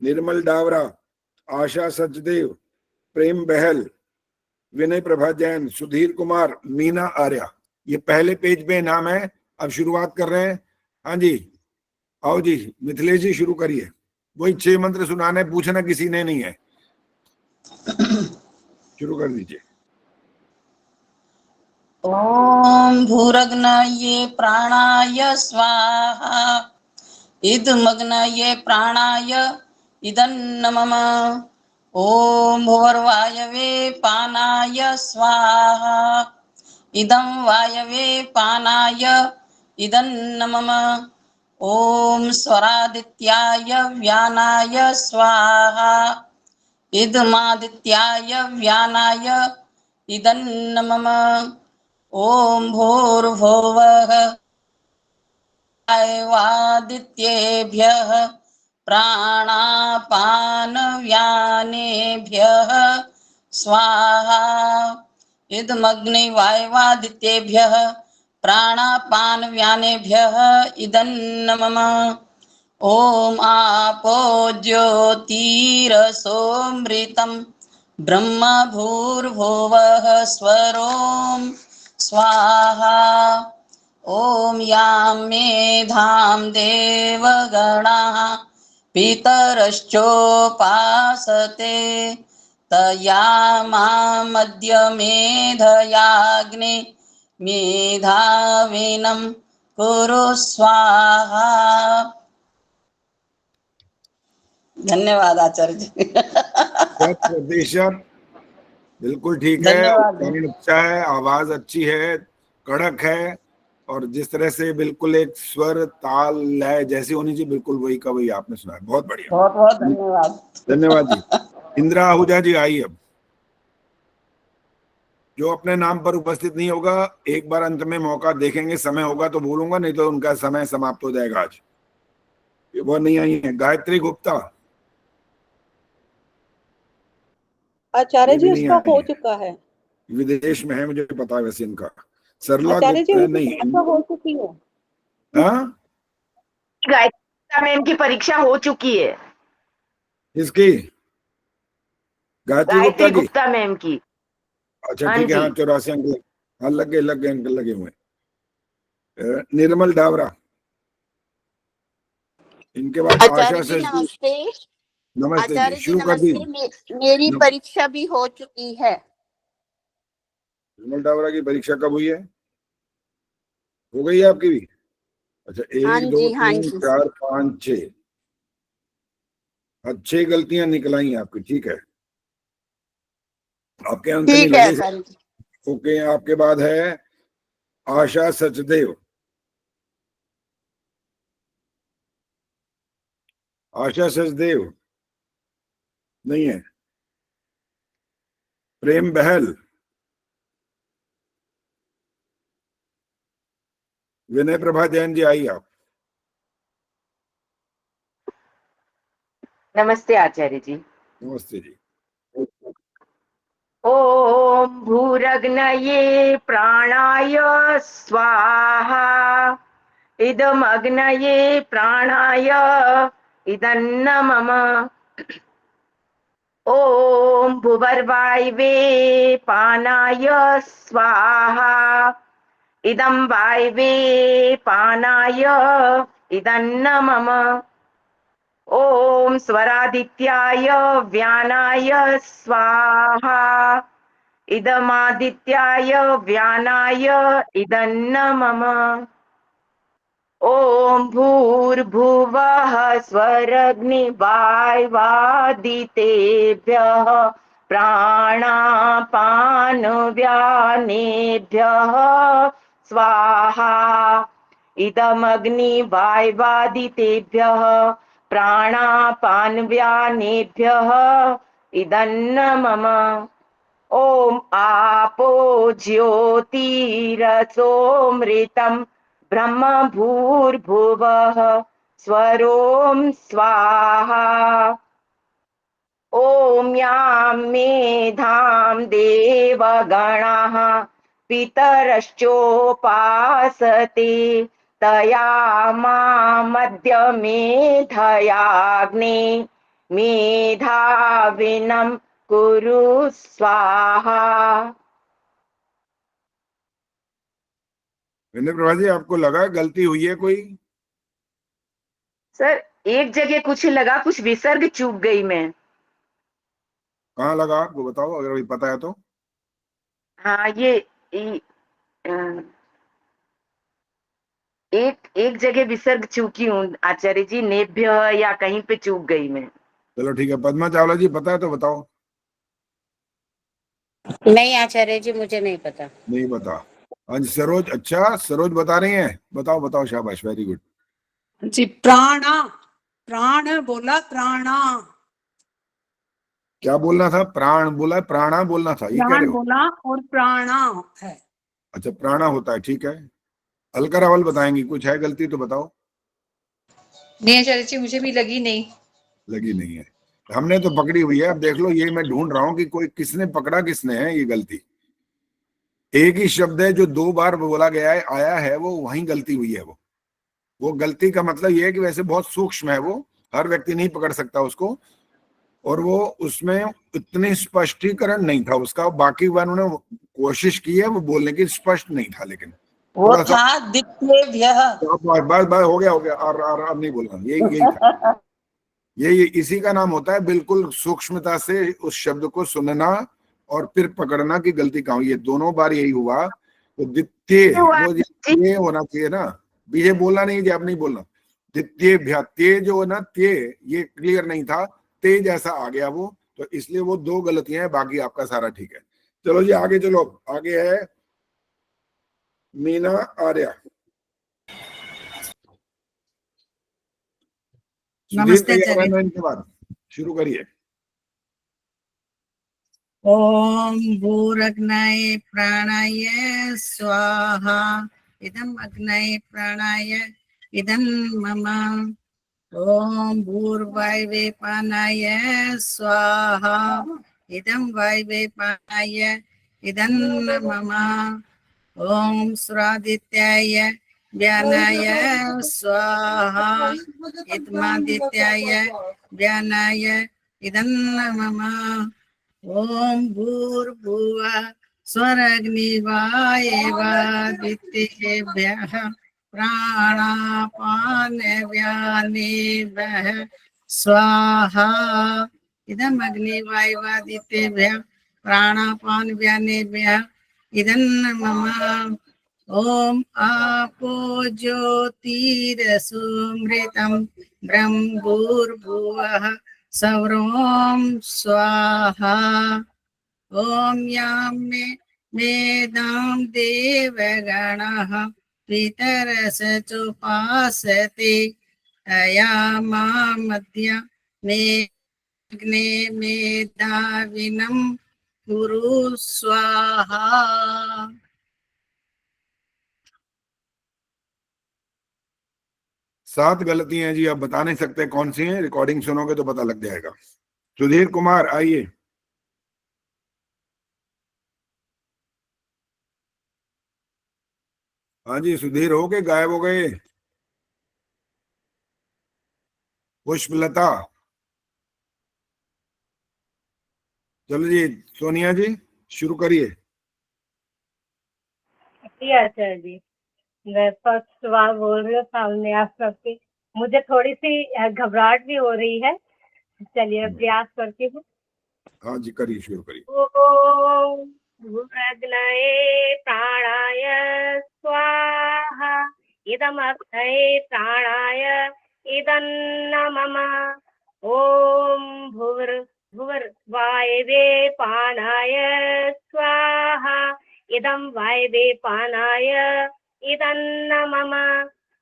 निर्मल डावरा, आशा सचदेव, प्रेम बहल, विनय प्रभा जैन, सुधीर कुमार, मीना आर्या। ये पहले पेज पे नाम है। अब शुरुआत कर रहे हैं। हाँ जी, आओ जी, मिथिलेश जी शुरू करिए। वही 6 मंत्र सुनाने, पूछना किसी ने नहीं है, शुरू कर दीजिए। ओम भूरग्नये प्राणाय स्वाहा, इदमग्नये प्राणाय इदन्नमम। ओम भुवर्वायवे पानाय स्वाहा, इदं वायवे पानाय इदन्नमम। ओम स्वरादित्याय व्यानाय स्वाहा, इदमादित्याय व्यानाय इदन्नमम। ओम भूर्भुवः वादित्येभ्यः प्राणापानव्यानेभ्यः स्वाहा, इदमग्निवायवादित्येभ्यः प्राणापानव्यानेभ्यः इदन्नमम। ओम आपो ज्योतिरसोमृतं ब्रह्म भूर्भुवः स्वरोम स्वाहा। ओम यां मेधां देवगणाः पितरश्चोपासते, तयामामद्य मेधयाग्ने मेधाविनं कुरु स्वाहा। धन्यवाद आचार्य जी। 100% बिल्कुल ठीक है, धन्यवाद। उच्चारण अच्छा है, आवाज अच्छी है, कड़क है, और जिस तरह से बिल्कुल एक स्वर ताल लय जैसी होनी चाहिए, बिल्कुल वही का वही आपने सुना है, बहुत बढ़िया, बहुत बहुत धन्यवाद। धन्यवाद जी। इंदिरा आहूजा जी आई। अब जो अपने नाम पर उपस्थित नहीं होगा, एक बार अंत में मौका देखेंगे, समय होगा तो बोलूंगा, नहीं तो उनका समय समाप्त हो जाएगा आज। वो नहीं आई है। गायत्री गुप्ता, आचार्य ये भी जी नहीं उसका आई हो है, चुका है। विदेश में है, मुझे पता है वैसे इनका। सरला आचार्य जी गुप्ता उनकी नहीं, परीक्षा हो चुकी है। हाँ गायत्री मैम की परीक्षा हो चुकी है, इसकी गायत्री गुप्ता गायत्री की। गुप्ता मैम की। अच्छा हाँ ठीक है, जी। हाँ 84 अंक हाँ लग गए अंक लगे हुए। निर्मल डावरा, इनके बाद आशा आचार्य जी सचदेव। नमस्ते। नमस्ते जी, आचार्य जी शुरू कर नमस्ते, दीजिए। मेरी परीक्षा भी हो चुकी है। निर्मल डावरा की परीक्षा कब हुई है? हो गई है आपकी भी? अच्छा, हाँ 1 2 जी हाँ 3 जी 4 5 6, 6 गलतियां निकलाई आपकी, ठीक है, आपके अंक नहीं ठीक है लगे। आचार्य जी। ओके, आपके बाद है आशा सचदेव, आशा सचदेव नहीं है। प्रेम बहल, विनय प्रभा जैन जी आई आप। नमस्ते आचार्य जी। नमस्ते जी। ओम भूरग्नये प्राणाय स्वाहा इदम अग्नये प्राणाय इदन्न मम। ओम भुवर्वायवे पानाय स्वाहा इदं वायवे पानाय इदन्न मम। ओम स्वरादित्याय व्यानाय स्वाहा इदमादित्याय व्यानाय इदन्न मम। ओम भूर्भुवः स्वरग्निवायवादितेभ्यः प्राणापानव्यानेभ्यः स्वाहा इदमग्निवायवादितेभ्यः प्राणापानव्यानेभ्यः इदन्न मम। ओम आपो ज्योतिरसोमृतं ब्रह्म भूर्भुवः स्वरों स्वाहा। ओम यां मेधां देवगणाः पितरश्चोपासते तयामामद्य मेधयाग्ने मेधाविनं कुरु स्वाहा। विनय प्रभा जी, आपको लगा गलती हुई है कोई? सर एक जगह कुछ लगा, कुछ विसर्ग चूक गई मैं। कहाँ लगा आपको बताओ, अगर अभी पता है तो। हाँ एक जगह विसर्ग चूकी हूँ आचार्य जी, नेभ्य या कहीं पे चूक गई मैं। चलो ठीक है, पद्मा चावला जी पता है तो बताओ। नहीं आचार्य जी, मुझे नहीं पता। नहीं बता। हाँ जी सरोज, अच्छा सरोज बता रही हैं, बताओ बताओ, शाबाश, वेरी गुड जी। प्राणा, प्राण बोला, प्राणा। क्या बोलना था? प्राण बोला, प्राणा बोलना था, ये कह रहे प्राण हो? बोला और प्राणा है। अच्छा, प्राणा होता है, ठीक है। अलका रावल बताएंगी, कुछ है गलती तो बताओ। नहीं आचार्य जी, मुझे भी लगी नहीं। लगी नहीं है, हमने तो पकड़ी हुई है। अब देख लो, ये मैं ढूंढ रहा हूं कि कोई किसने पकड़ा, किसने है ये गलती। एक ही शब्द है जो 2 बार बोला गया है, आया है, वो वहीं गलती हुई है। वो गलती का मतलब ये है कि वैसे बहुत सूक्ष्म है, वो हर व्यक्ति नहीं पकड़ सकता उसको, और वो उसमें इतनी स्पष्टीकरण नहीं था उसका। बाकी बार उन्होंने कोशिश की है वो बोलने की, स्पष्ट नहीं था, लेकिन वो थोड़ा सा था दित्येभ्यः। बस बस हो गया और अब नहीं बोलना, यही था। ये इसी का नाम होता है बिल्कुल सूक्ष्मता से उस शब्द को सुनना और फिर पकड़ना की गलती कहाँ हुई है। दोनों बार यही हुआ, तो द्वितीय वो ये होना चाहिए ना, ये बोलना नहीं कि अब नहीं बोलना। द्वितीय ते जो है ना, ते ये क्लियर नहीं था, ते जैसा आ गया वो, तो इसलिए वो 2 गलतियां हैं, बाकी आपका सारा ठीक है। चलो जी आगे चलो, आगे है मीना आर्या। नमस्ते सुधीर आचार्य। तैयार इनके बाद शुरू करिए। ओम भूरग्नये प्राणाय स्वाहा इदम अग्नये प्राणाय इदं मम। ओम भूर्वायवे पानाय स्वाहा इदं वायवे पानाय इदं मम। ओम सुरादित्याय व्यानाय स्वाहा इदमादित्याय व्यानाय इदं मम। ओम भूर्भुवः स्वरग्निवायवादित्येभ्यः प्राणापानव्यानेभ्यः स्वाहा इदम् अग्निवायवादित्येभ्यः प्राणापानव्यानेभ्यः इदन्न मम। ओम आपो ज्योतिरसुमृतं ब्रह्मभूर्भुवः सौरों स्वाहा। ओम यां मेधां देवगणः पितरसचोपासते तया मामद्य मेघ्ने मेधाविनं कुरु स्वाहा। 7 गलतियां जी, आप बता नहीं सकते कौन सी हैं, रिकॉर्डिंग सुनोगे तो पता लग जाएगा। सुधीर कुमार आइए। हाँ जी, सुधीर हो के गायब हो गए। पुष्पलता, चलो जी सोनिया जी शुरू करिए। जी आचार्य जी, मैं फर्स्ट बार बोल रही हूँ सामने आप सबके, मुझे थोड़ी सी घबराहट भी हो रही है। चलिए मैं प्रयास करती हूँ। हाँ जी करिए, शुरू करिए। ओम भूरग्नये प्राणाय स्वाहा इदमग्नये प्राणाय इदन्नमम। ओम भुवर्वायवे पानाय स्वाहा इदं वायवे पानाय इदन्नमम।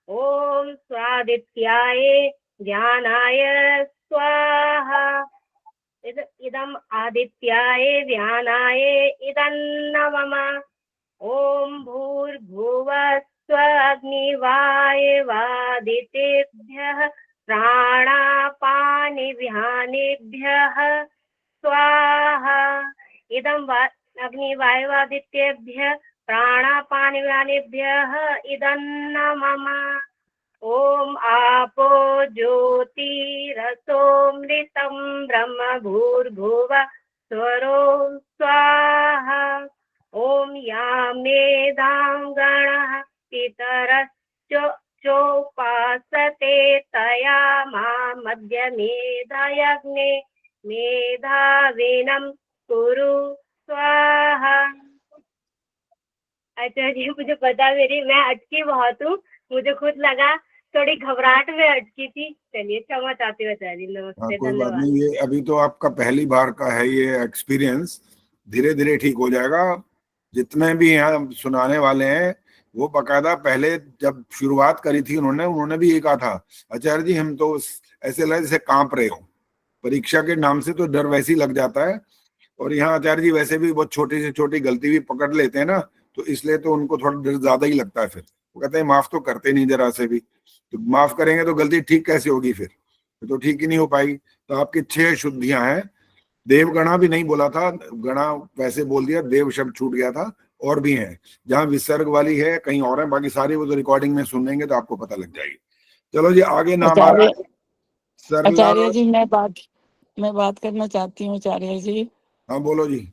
ओम स्वादित्याय ध्यानाय स्वाहा इदम् आदित्याय व्यानाय इदन्नमम। ओम भूर्भुवस्वग्निवायवादितेभ्यः प्राणापानिव्यानेभ्यः स्वाहा इदं अग्निवायवादित्येभ्यः प्राणापानिव्यानेभ्यः इदन्नमम। ओम आपो ज्योतिरसोमृतं ब्रह्म भूर्भुव स्वरो स्वाहा। ओम या मेधां गणः पितरश्चोपासते तया मामद्य मेधायग्ने मेधाविनं कुरु स्वाहा। अच्छा जी, मुझे पता मैं अटकी बहुत हूँ, मुझे खुद लगा थोड़ी घबराहट में अटकी थी। चलिए क्षमा चाहती हूँ आचार्य, हाँ नमस्ते, कोई बात धन्यवाद। नहीं, ये अभी तो आपका पहली बार का है ये एक्सपीरियंस, धीरे धीरे ठीक हो जाएगा। जितने भी यहाँ सुनाने वाले हैं वो बकायदा पहले जब शुरुआत करी थी उन्होंने भी ये कहा था, आचार्य जी हम तो ऐसे लगे जैसे कांप रहे हो। परीक्षा के नाम से तो डर वैसे ही लग जाता है, और यहाँ आचार्य जी वैसे भी बहुत छोटी से छोटी गलती भी पकड़ लेते हैं ना, तो इसलिए तो उनको थोड़ा डर ज्यादा ही लगता है। फिर वो कहते हैं माफ तो करते नहीं जरा से भी, तो माफ करेंगे तो गलती ठीक कैसे होगी, फिर तो ठीक ही नहीं हो पाएगी। तो आपकी 6 शुद्धियां हैं। देवगणा भी नहीं बोला था, गणा वैसे बोल दिया, देव शब्द छूट गया था। और भी है जहां विसर्ग वाली है, कहीं और है, बाकी सारी वो तो रिकॉर्डिंग में सुन लेंगे तो आपको पता लग जाएगी। चलो जी आगे नाम आ रहा है सरला। आचार्य जी मैं बात करना चाहती हूँ आचार्य जी। हाँ बोलो जी।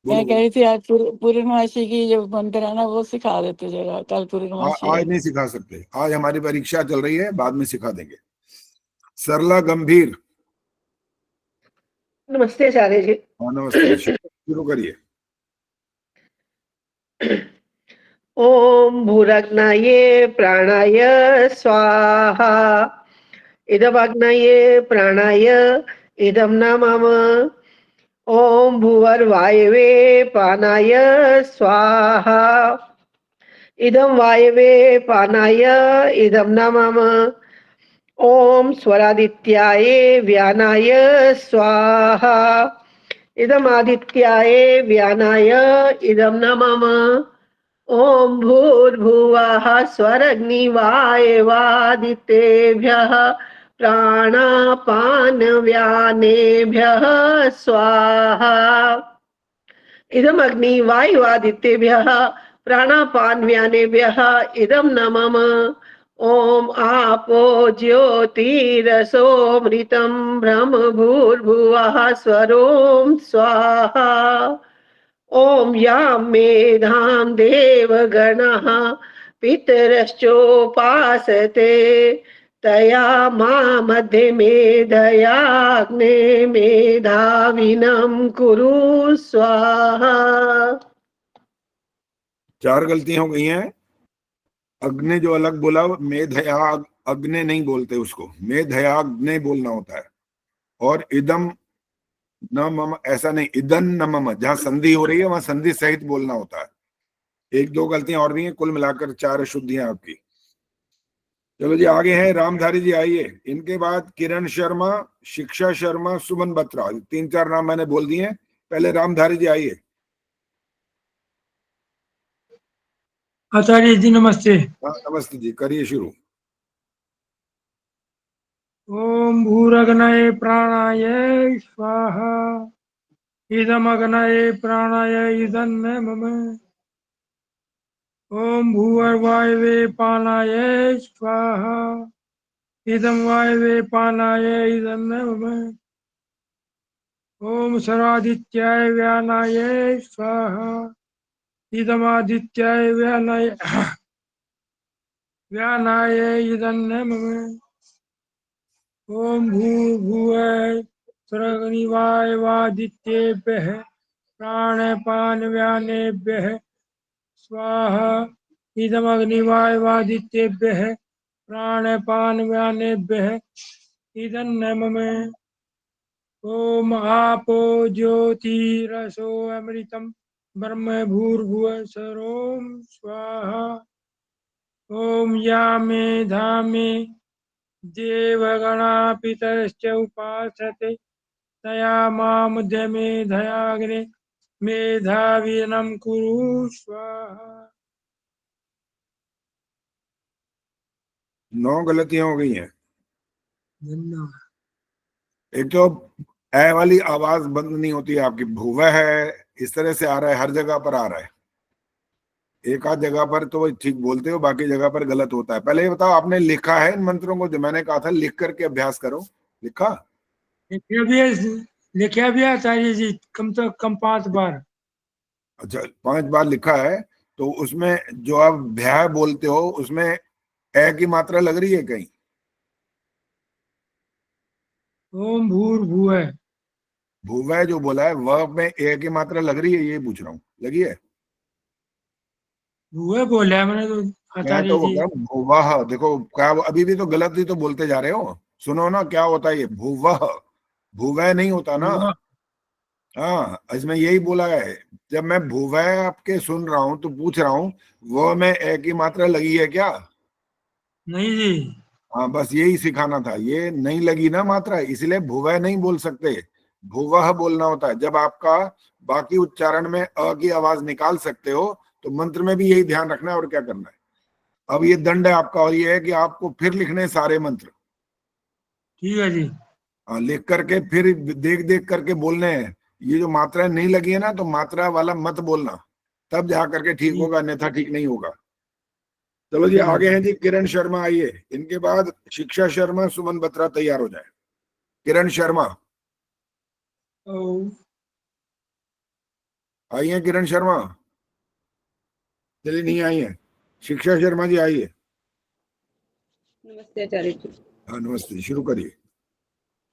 मैं कह रही थी आज पूर्णमासी की जो मंत्र है ना वो सिखा देते जरा, कल पूर्णमासी आज है। नहीं सिखा सकते, आज हमारी परीक्षा चल रही है, बाद में सिखा देंगे। सरला गंभीर। नमस्ते आचार्य जी। हाँ नमस्ते, शुरू करिए। ओम भूरग्नये प्राणाय स्वाहा इदमग्नये प्राणाय इदं नमः। ओम भूवर्वायवे पानाय स्वाहा इदं वायवे पानाय इदं नमः। ओम स्वरादित्याय व्यानाय स्वाहा इदम् आदित्याय व्यानाय इदं नमः। ओम भूर्भुवः स्वरग्निवायवादितेभ्यः प्राणापानव्यानेभ्यः स्वाहा इदम् अग्निवायुवादितेभ्यः प्राणापानव्यानेभ्यः इदं नमः। ओम आपो ज्योतिरसोमृतं ब्रह्म भूर्भुवः स्वरों स्वाहा। ओम यां मेधां देवगणः पितरश्चोपासते तया मामध्ये मेधयाग्ने मेधाविनं कुरु स्वाहा। 4 गलतियां हो गई हैं। अग्नि जो अलग बोला, मेधया अग्नि नहीं बोलते उसको, मेधयाग्नि बोलना होता है। और इदम न मम ऐसा नहीं, इदन न मम, जहां संधि हो रही है वहां संधि सहित बोलना होता है। एक दो गलतियां और भी हैं, कुल मिलाकर 4 अशुद्धियां आपकी। चलो जी आगे हैं रामधारी जी, आइए। इनके बाद किरण शर्मा, शिक्षा शर्मा, सुमन बत्रा, 3-4 नाम मैंने बोल दिए हैं। पहले रामधारी जी आइए। आचार्य जी नमस्ते। हाँ नमस्ते जी, करिए शुरू। ओम भूरग्नये प्राणाय स्वाहा, इदमग्नये प्राणाय इदन्न मम। ओम भूर्वायवे पानाय स्वाहा, इदं वायवे पानाय इदन्न मम। ओम सरादित्याय व्यानाय स्वाहा, इदमादित्याय व्यानाय इदन्न मम। ओम भूर्भुवः स्वर्गनिवाय वादित्येभ्यः प्राणपानव्यानेभ्यः स्वाहा, इदमग्निवाय वादित्येभ्यः प्राणपानव्यानेभ्यः इदन्न मम। ओम आपो ज्योतिरसो अमृतम ब्रह्म भूर्भुवः स्वरोम स्वाहा। ओम यामे धामे देवगणा पितरश्च उपासते तया माम मेधयाग्ने मेधावीनं कुरु स्वाहा। 9 गलतियां हो गई हैं। धन्यवाद। एक तो ए वाली आवाज बंद नहीं होती है आपकी, भुवः है, इस तरह से आ रहा है, हर जगह पर आ रहा है। एक आध जगह पर तो ठीक बोलते हो, बाकी जगह पर गलत होता है। पहले ये बताओ, आपने लिखा है इन मंत्रों को? जो मैंने कहा था लिख करके अभ्यास करो, लिखा? लिखा भी आचार्य जी, कम तो कम 5 बार। अच्छा 5 बार लिखा है, तो उसमें जो आप भ्या बोलते हो उसमें ए की मात्रा लग रही है कहीं? ओम भूर्भुवः, भुवः जो बोला है वह में ए की मात्रा लग रही है, ये पूछ रहा हूँ, लगी है? भुवः बोला है मैंने तो मैं आचार्य तो वो जी। कह रहा हूं, भुवः। देखो क्या, अभी भी तो गलत ही तो बोलते जा रहे हो। सुनो ना क्या होता है ये, भुवः, भुवः नहीं होता ना। भुवः, हाँ इसमें यही बोला है। जब मैं भुवः आपके सुन रहा हूं तो पूछ रहा हूं वो में ए की मात्रा लगी है क्या? नहीं जी। हाँ बस यही सिखाना था, ये नहीं लगी ना मात्रा, इसलिए भुवः नहीं बोल सकते, भुवः बोलना होता है। जब आपका बाकी उच्चारण में अ की आवाज निकाल सकते हो तो मंत्र में भी यही ध्यान रखना है, और क्या करना है। अब ये दंड है आपका, और ये है कि आपको फिर लिखने सारे मंत्र। ठीक है जी। हाँ लिख करके फिर देख देख करके बोलने हैं। ये जो मात्राएं नहीं लगी है ना, तो मात्रा वाला मत बोलना, तब जा करके ठीक ठीक, होगा, अन्यथा ठीक नहीं होगा। चलो जी ठीक है। आगे हैं जी किरण शर्मा, आइए। इनके बाद शिक्षा शर्मा, सुमन बत्रा तैयार हो जाए। किरण शर्मा ओ, आई है? किरण शर्मा चलिए नहीं आई है। शिक्षा शर्मा जी आइए। नमस्ते आचार्य जी। हाँ नमस्ते, शुरू करिए।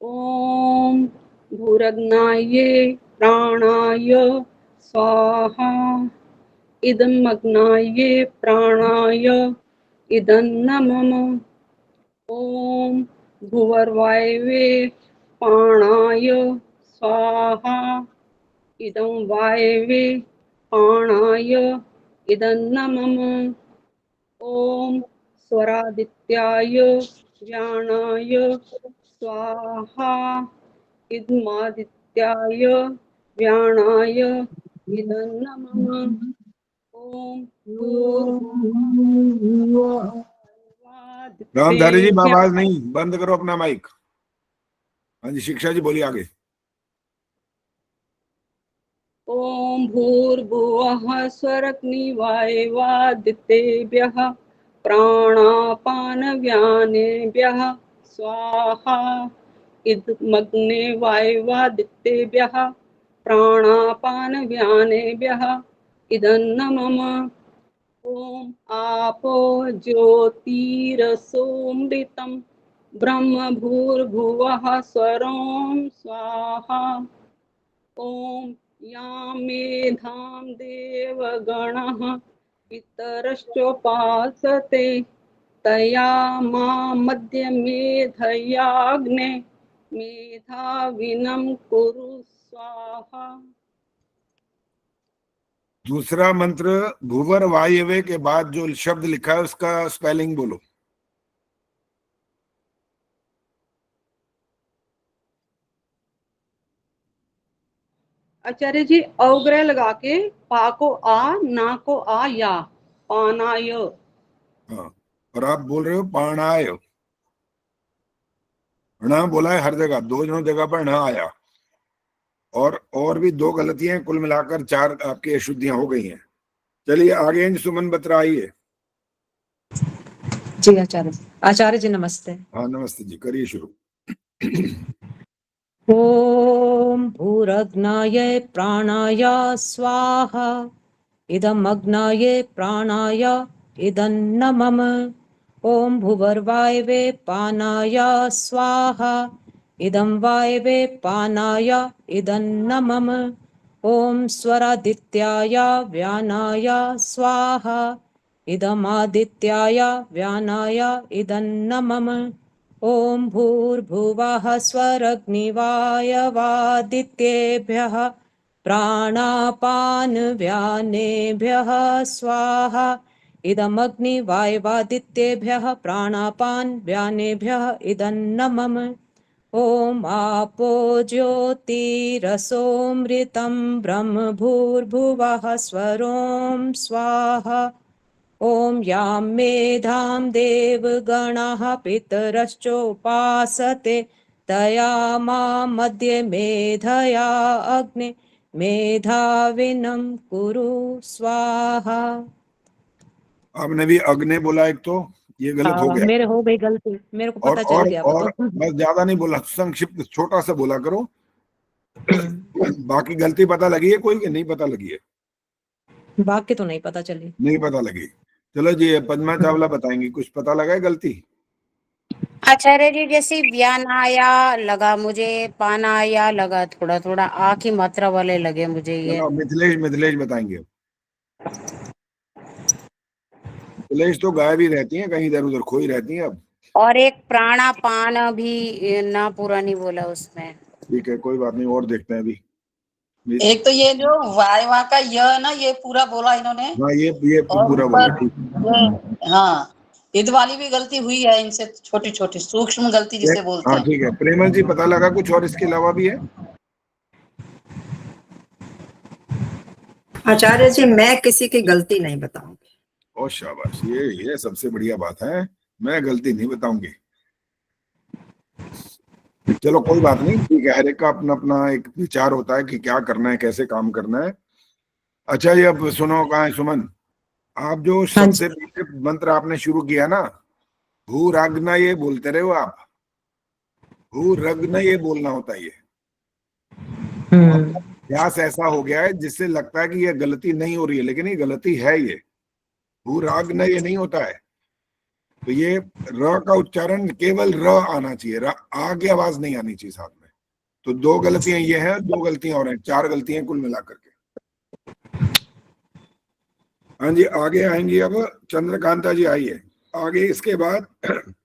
ओम भूरग्नाय प्राणाय स्वाहा, इदमग्नाय प्राणाय इदन्न मम। ओम भुवर्वायवे प्राणाय स्वाहा, इदं वायवे प्राणाय इदन्न मम। ओम स्वरादित्याय व्यानाय स्वाहा, इदमादित्याय व्यानाय इदन्न मम। ओम रामधारी जी भूर्भुवः आवाज नहीं, बंद करो अपना माइक। हाँ जी शिक्षा जी बोलिए आगे। ओम भूर्भुवः स्वरग्निवायवादितेभ्यः प्राणापानव्यानेभ्यः स्वाहा, इदमग्ने वायवादितेभ्यः प्राणापानव्यानेभ्यः इदन्न मम। ओम आपो ज्योतिरसोमृतं ब्रह्म भूर्भुवः स्वरोम स्वाहा। ओम यां मेधां देवगणः पितरश्चोपासते तया मा मध्य मेधयाग्ने मेधाविनं कुरु स्वाहा। दूसरा मंत्र भूवर वायवे के बाद जो शब्द लिखा है उसका स्पेलिंग बोलो। आचार्य जी अवग्रह लगा के पा को आ, ना को आ, या, पानाय। हाँ, और आप बोल रहे हो पाणाय। ण बोला है हर जगह, दो जगह पर ण आया, और भी दो गलतियां, कुल मिलाकर 4 आपकी अशुद्धियां हो गई हैं। चलिए आगे सुमन बत्रा आइए। जी आचार्य जी नमस्ते। हाँ नमस्ते जी, करिए शुरू। ओम भूरग्नाय प्राणाय स्वाहा इदम अग्नाय प्राणाय इदन्नमम। ओम भूवर्वायवे पानाय स्वाहा इदं वायवे पानाय इदन्नमम। ओम स्वरादित्याय व्यानाय स्वाहा इदमादित्याय व्यानाय इदन्नमम। ओम भूर्भुवः स्वरग्निवायवादित्येभ्यः प्राणापानव्यानेभ्यः स्वाहा इदमग्निवायवादित्येभ्यः प्राणापानव्यानेभ्यः इदन्नमम। ओम आपो ज्योतिरसोमृतं ब्रह्म भूर्भुवः स्वरों स्वाहा। ओम यां मेधां देवगणाः पितरश्चोपासते तया मां मध्ये मेधया अग्ने मेधाविनं कुरु स्वाहा। आपने भी अग्नि बोला एक, तो ये गलत हो गया। मेरे हो गई गलती, मेरे को पता चल गया। और बस ज्यादा नहीं बोला, संक्षिप्त छोटा सा बोला करो। बाकी गलती पता लगी है कोई कि नहीं पता लगी है? बाकी तो नहीं पता चली। नहीं पता लगी। चलो जी पद्मा चावला बताएंगी, कुछ पता लगा है गलती? आचार्य जी जैसे व्यानाया लगा मुझे, पानाया लगा, थोड़ा थोड़ा आ की मात्रा वाले लगे मुझे ये। मिथिलेश बताएंगे। मिथिलेश तो गायब ही रहती हैं, कहीं इधर उधर खोई रहती हैं अब। और एक प्राणापान भी ना पूरा नहीं बोला उसमें। ठीक है कोई बात नहीं, और देखते हैं अभी। एक तो ये जो वायवा का य ना, ये पूरा बोला इन्होंने। हाँ ये पूरा बोला, ठीक। हाँ ईद वाली भी गलती हुई है इनसे, छोटी छोटी सूक्ष्म गलती जिसे बोलते हैं। हाँ ठीक है। प्रेमल जी पता लगा कुछ और इसके अलावा भी है? आचार्य जी मैं किसी की गलती नहीं बताऊंगी। ओ शाबाश, ये सबसे बढ़िया बात है, मैं गलती नहीं बताऊंगी। चलो कोई बात नहीं, ठीक है, हर एक का अपना अपना एक विचार होता है कि क्या करना है, कैसे काम करना है। अच्छा ये अब सुनो, कहाँ है सुमन? आप जो सबसे पहले मंत्र आपने शुरू किया ना, भूराग्ना, ये बोलते रहे हो आप, भूरग्न ये बोलना होता है। ये अभ्यास ऐसा हो गया है जिससे लगता है कि ये गलती नहीं हो रही है, लेकिन ये गलती है। ये भूराग्न ये नहीं होता है। तो ये र का उच्चारण केवल र आना चाहिए, आ की आवाज नहीं आनी चाहिए साथ में। तो 2 गलतियां ये हैं, 2 गलतियां और हैं, 4 गलतियां कुल मिलाकर के। हाँ जी आगे आएंगी अब चंद्रकांता जी, आइए आगे। इसके बाद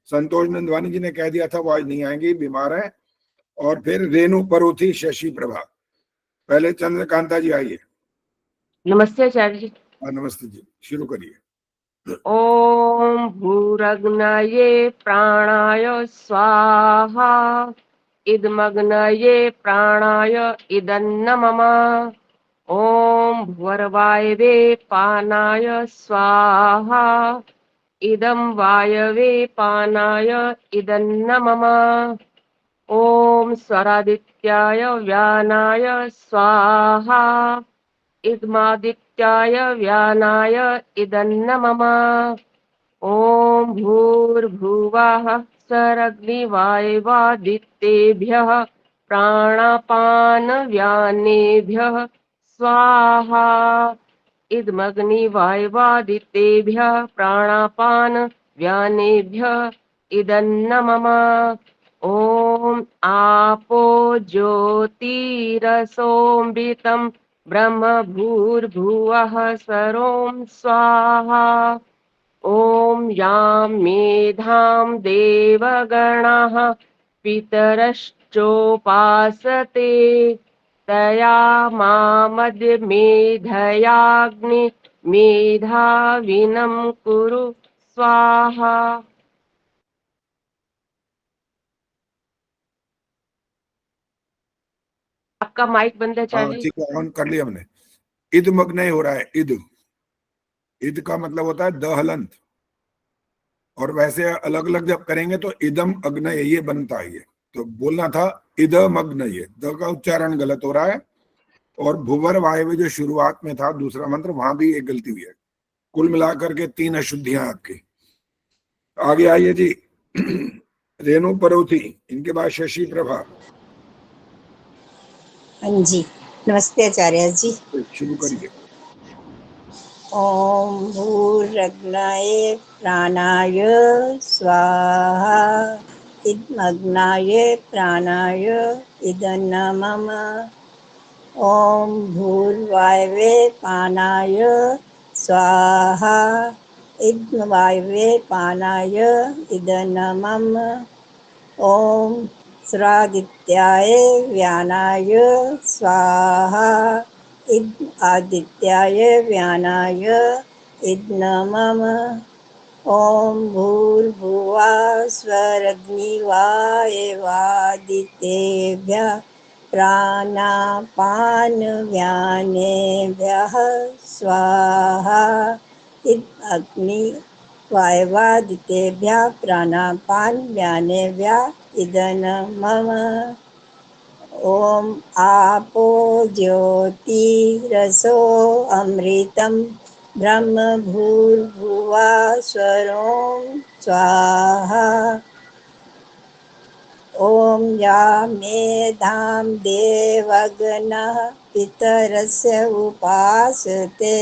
संतोष नंदवानी जी ने कह दिया था वो आज नहीं आएंगी, बीमार है। और फिर रेणु परोथी, शशि प्रभा। पहले चंद्रकांता जी आइए। नमस्ते आचार्य जी। नमस्ते जी, शुरू करिए। ओम भूरग्नाये प्राणाय स्वाहा इदमग्नाये प्राणाय इदन्नमम। ओम भूर्वायवे पानाय स्वाहा इदं वायवे पानाय इदन्नमम। ओम स्वरादित्याय व्यानाय स्वाहा इदमादित्याय व्यानाय इदन्नमम। ओम भूर्भुवः स्वरग्निवायवादित्येभ्यः प्राणापानव्यानेभ्यः स्वाहा इदमग्निवायवादित्येभ्यः प्राणापानव्यानेभ्यः इदन्नमम। ओम आपो ज्योतिरसोमृतं ब्रह्म भूर्भुवः स्वरों स्वाहा। ओम यां मेधां देवगणाः पितरश्चोपासते तया मामद्य मेधयाग्नि मेधाविनं कुरु स्वाहा। आपका माइक बंद है हाँ चार्ली। ठीक है, ऑन कर लिया हमने। इद मग्न हो रहा है। इद का मतलब होता है द हलंत, और वैसे अलग अलग जब करेंगे तो इदम अग्नय ये बनता है। ये तो बोलना था इदम अग्नय, द का उच्चारण गलत हो रहा है। और भुवर वायव्य जो शुरुआत में था दूसरा मंत्र, वहां भी एक गलती हुई है। कुल मिलाकर के 3 अशुद्धियां आपकी। आगे आइए जी। रेणु परोथी, इनके बाद शशि प्रभा। हाँ जी, नमस्ते आचार्य जी। शुरू करिए। ओम भूरग्नाय प्राणाय स्वाहा इदमग्नाय प्राणाय इदन्नमम। ओम भूर्वायवे पानाय स्वाहा इदमवायवे पानाय इदन्नमम। ओम स्रादित्याय व्यानाय स्वाहा आदित्याय व्यानाय इदनमम। ओम भूर्भुवा स्वरग्निवायवादितेभ्यः प्राणापान व्यानेभ्यः स्वाहा इद अग्नि वायवादितेभ्यः प्राणापान व्यानेभ्यः इदनमम। ओम आपो ज्योतिरसो अमृतम ब्रह्म भूर्भुवा स्वरों स्वाहा। ओम या मेधां देवगणः पितरस्य उपासते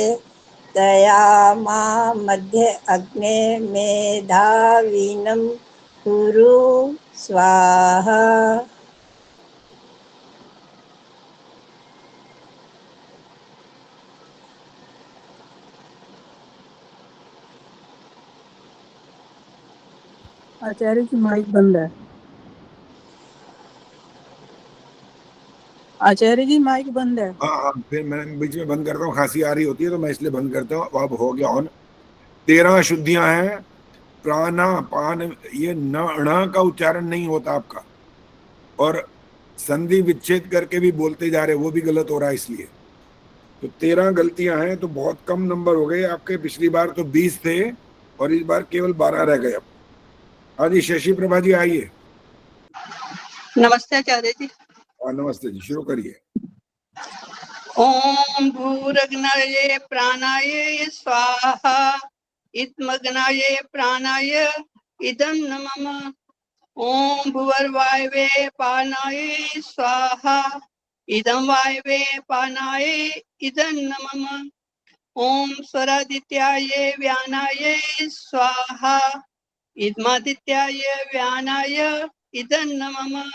तया मा मध्य अग्ने मेधाविनं कुरु स्वाहा। आचार्य जी माइक बंद है। आचार्य जी माइक बंद है। हाँ, फिर मैं बीच में बंद करता हूँ, खांसी आ रही होती है तो मैं इसलिए बंद करता हूँ। अब हो गया ऑन। 13 अशुद्धियां हैं। प्राणा पान, ये न का उच्चारण नहीं होता आपका, और संधि विच्छेद करके भी बोलते जा रहे, वो भी गलत हो रहा है। इसलिए तो 13 गलतियां हैं, तो बहुत कम नंबर हो गए आपके। पिछली बार तो 20 थे और इस बार केवल 12 रह गए। अब हाँ जी, शशि प्रभा जी आइए। नमस्ते आचार्य जी। नमस्ते जी, शुरू करिए। ओम भूरग्नाय प्राणाय स्वाहा इदमग्नाय प्राणाय इदं नमः। ओम भुवर्वायवे पानाय स्वाहा इदं वायवे पानाय इदं नमः। ओम स्वरादित्याय व्यानाय स्वाहा इदमादित्याय व्यानाय इदं नमः।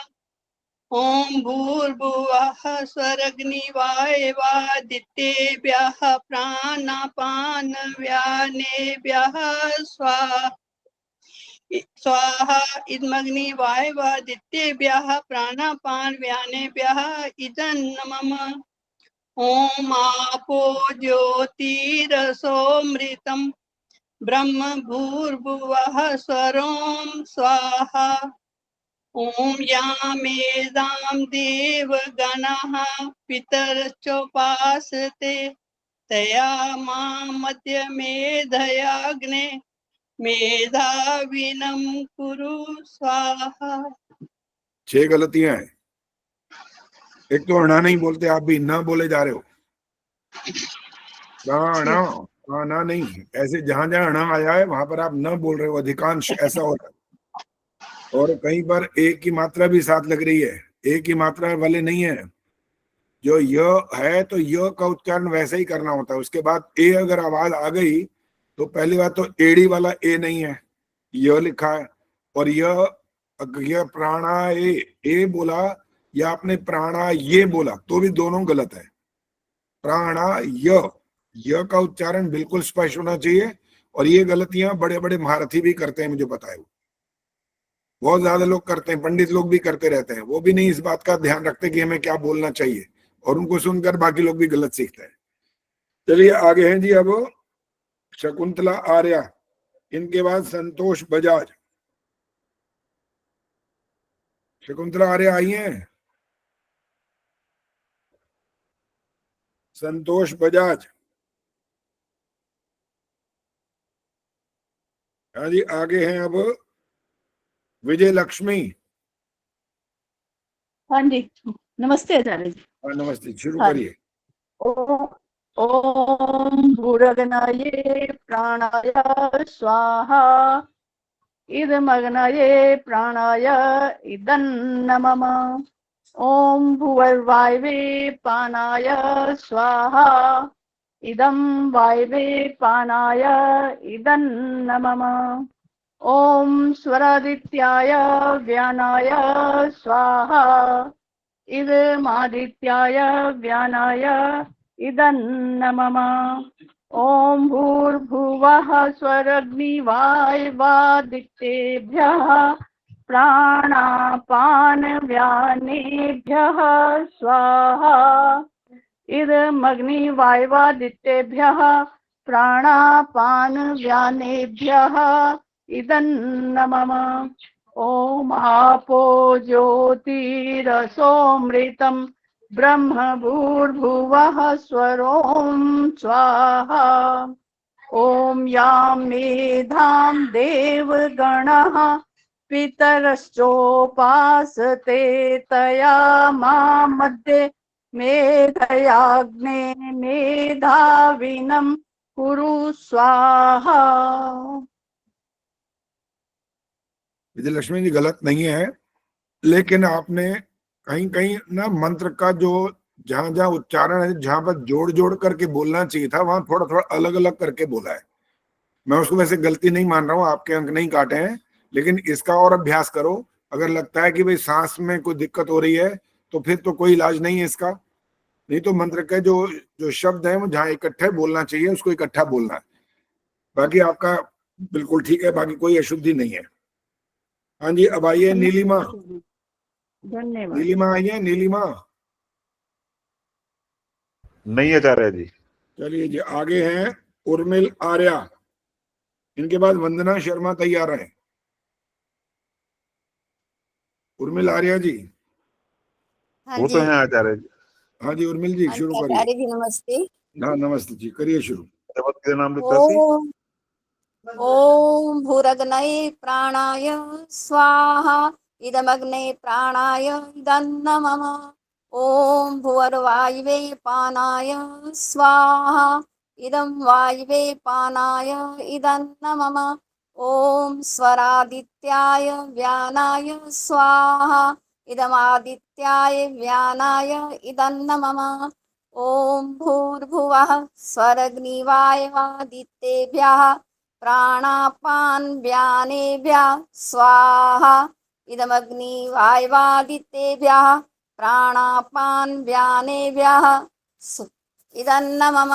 ओम भूर्भुवः स्वरग्निवायवादित्येभ्यः प्राणापान व्यानेभ्यः स्वाहा इदमग्नि वायवादित्येभ्यः प्राणापान व्यानेभ्यः इदं नमः। ओम आपो ज्योतिरसोमृतं ब्रह्म भूर्भुवः स्वरों स्वाहा। ओम यामेदां देवगणः पितरश्चोपासते तया मां मध्य मेधयाग्ने मेधाविनं कुरु स्वाहा। 6 गलतियां हैं। एक तो अणा नहीं बोलते, आप भी ना बोले जा रहे हो। ना नहीं, ऐसे जहां जहां अणा आया है वहां पर आप न बोल रहे हो। अधिकांश ऐसा होता है। और कहीं पर एक की मात्रा भी साथ लग रही है, एक ही मात्रा वाले नहीं है। जो य है तो य का उच्चारण वैसे ही करना होता है। उसके बाद ए अगर आवाज आ गई तो पहली बात तो एड़ी वाला ए नहीं है, य लिखा है। और यह प्राणा ए बोला या आपने प्राणा ये बोला तो भी दोनों गलत है। प्राणा य का उच्चारण बिल्कुल स्पष्ट होना चाहिए। और ये गलतियां बड़े बड़े महारथी भी करते हैं, मुझे पता है। बहुत ज्यादा लोग करते हैं, पंडित लोग भी करते रहते हैं, वो भी नहीं इस बात का ध्यान रखते कि हमें क्या बोलना चाहिए, और उनको सुनकर बाकी लोग भी गलत सीखते हैं। चलिए आगे हैं जी अब शकुंतला आर्या, इनके बाद संतोष बजाज। शकुंतला आर्या आई हैं, संतोष बजाज। हाँ जी, आगे हैं अब विजय लक्ष्मी। हाँ जी, नमस्ते आचार्य जी। हाँ नमस्ते, शुरू हाँ। करिए। ओम भूरगनाये प्राणाय स्वाहा इदमग्नये प्राणाय इदन्नमम। ओम भुवर्वायवे पानाय स्वाहा इदं वायवे पानाय इदन्नमम। ओम स्वरादित्याय व्यानाय स्वाहा इदमादित्याय व्यानाय इदन्नमम। ओम भूर्भुवः स्वरग्निवायवादित्येभ्यः प्राणापानव्यानेभ्यः स्वाहा इदमग्निवायवादित्येभ्यः प्राणापानव्यानेभ्यः इदन्नमम। ओम आपो ज्योतिरसोमृतं ब्रह्म भूर्भुवः स्वरों स्वाहा। ओम यां मेधां देवगणः पितरश्चोपासते तया मां मध्ये मेधयाग्ने मेधाविनं कुरु स्वाहा। विजय लक्ष्मी जी गलत नहीं है, लेकिन आपने कहीं कहीं ना मंत्र का जो जहां जहां उच्चारण है, जहां पर जोड़ जोड़ करके बोलना चाहिए था, वहां थोड़ा थोड़ा अलग अलग करके बोला है। मैं उसको वैसे गलती नहीं मान रहा हूँ, आपके अंक नहीं काटे हैं, लेकिन इसका और अभ्यास करो। अगर लगता है कि भाई सांस में कोई दिक्कत हो रही है तो फिर तो कोई इलाज नहीं है इसका। नहीं तो मंत्र के जो जो शब्द है वो जहाँ इकट्ठे बोलना चाहिए उसको इकट्ठा बोलना है। बाकी आपका बिल्कुल ठीक है, बाकी कोई अशुद्धि नहीं है। हाँ जी, अब आइए नीलिमा। धन्यवाद। नीलिमा आई है, नीलिमा। नहीं आचार्य जी। चलिए जी, आगे हैं उर्मिल आर्या, इनके बाद वंदना शर्मा तैयार है। उर्मिल आर्या जी। हाँ वो जी। तो है आचार्य जी। हाँ जी उर्मिल जी, हाँ शुरू जी, करिए। आचार्य जी नमस्ते। हाँ नमस्ते जी, करिए शुरू। नाम लिखता थी। ओम ओम भूरग्नये प्राणाय स्वाहा इदमग्ने प्राणाय इदन्नमम। ओम भुवर्वायवे पानाय स्वाहा इदं वायवे पानाय इदन्नमम। ओम स्वरादित्याय व्यानाय स्वाहा इदमादित्याय व्यानाय इदन्नमम। ओम भूर्भुवः स्वरग्निवायवादित्येभ्यः प्राणापान व्यानेभ्यः स्वाहा इदमग्निवायवादित्येभ्यः प्राणापान व्यानेभ्यः इदन्नमम।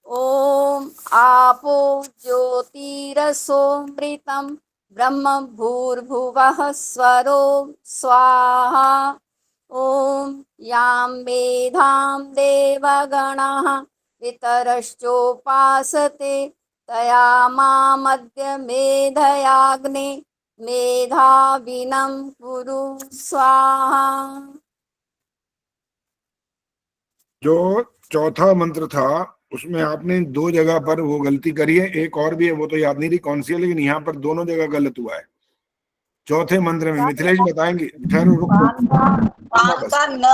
ओम आपो ज्योतिरसोमृतं ब्रह्म भूर्भुवः स्वरों स्वाहा। ओम यां मेधां देवगणः पितरश्चोपासते तया मां मध्य मेधयाग्ने मेधाविनं कुरु स्वाहा। जो चौथा मंत्र था उसमें आपने दो जगह पर वो गलती करी है, एक और भी है वो तो याद नहीं रही कौन सी है, लेकिन यहाँ पर दोनों जगह गलत हुआ है। चौथे मंत्र में मिथिलेश बताएंगे। ठहरो, रुको। पान का न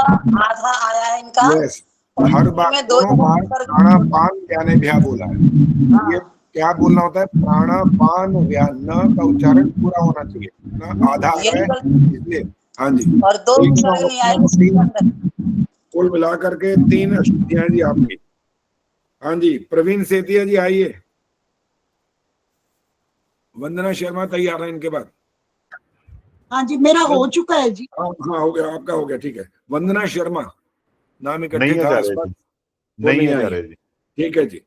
आधा आया है इनका। यस, हर बार दोनों बार प्राणापान व्यानेभ्यः बोला है। ये क्या बोलना होता है? प्राणापान व्यान, न का उच्चारण पूरा होना चाहिए, न आधा है इसलिए। हाँ जी, और दो नहीं आई। कुल मिलाकर के 3 अशुद्धियां जी आपकी। हाँ जी, प्रवीण सेतिया जी आइए। वंदना शर्मा तैयार है इनके बाद। हाँ जी, मेरा हो चुका है जी। हाँ हो गया, आपका हो गया, ठीक है। वंदना शर्मा नाम इकट्ठे नहीं था आचार्य आसपास, जी। वो नहीं आई। आचार्य जी। ठीक है जी।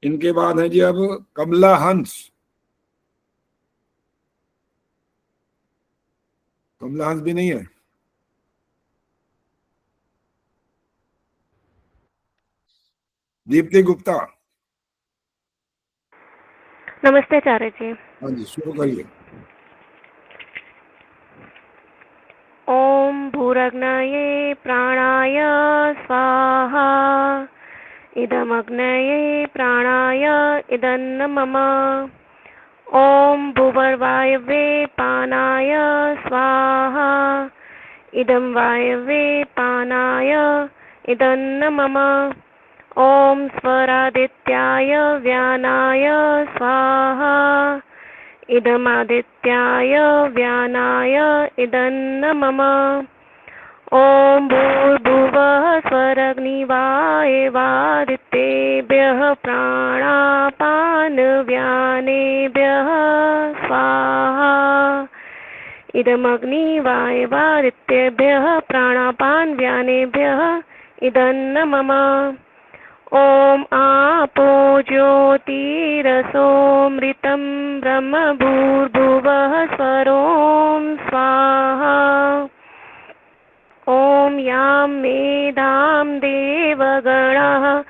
इनके बाद है जी अब कमला हंस। कमला हंस भी नहीं है। दीप्ति गुप्ता। नमस्ते आचार्य जी। हाँ जी, शुरू करिए। ओम भूरग्नये प्राणाय स्वाहा इदमग्नये प्राणाय इदन्न मम। ओम भूवर्वायवे पानाय स्वाहा इदं वायवे पानाय इदन्न मम। ओम स्वरादित्याय व्यानाय स्वाहा इदमादित्याय व्यानाय इदन्न मम। ओम भूर्भुवः स्वरग्निवायवादित्येभ्यः प्राणापानव्यानेभ्यः स्वाहा इदमग्निवायवादित्येभ्यः प्राणापानव्यानेभ्यः इदन्न मम। ओम आपो ज्योतिरसोमृतं ब्रह्म भूर्भुवः स्वरों स्वाहा। ओम यां मेधां देवगणः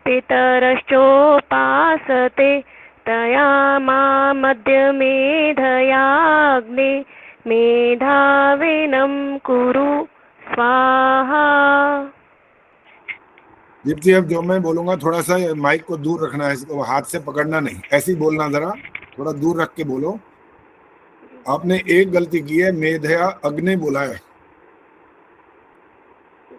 पितरश्चोपासते तया मा मध्यमेधयाग्ने मेधाविनं कुरु स्वाहा। दीप्ति, अब जो मैं बोलूंगा थोड़ा सा माइक को दूर रखना है, इसको हाथ से पकड़ना नहीं, ऐसे ही बोलना, जरा थोड़ा दूर रख के बोलो। आपने एक गलती की है, मेधया अग्नि बोला है,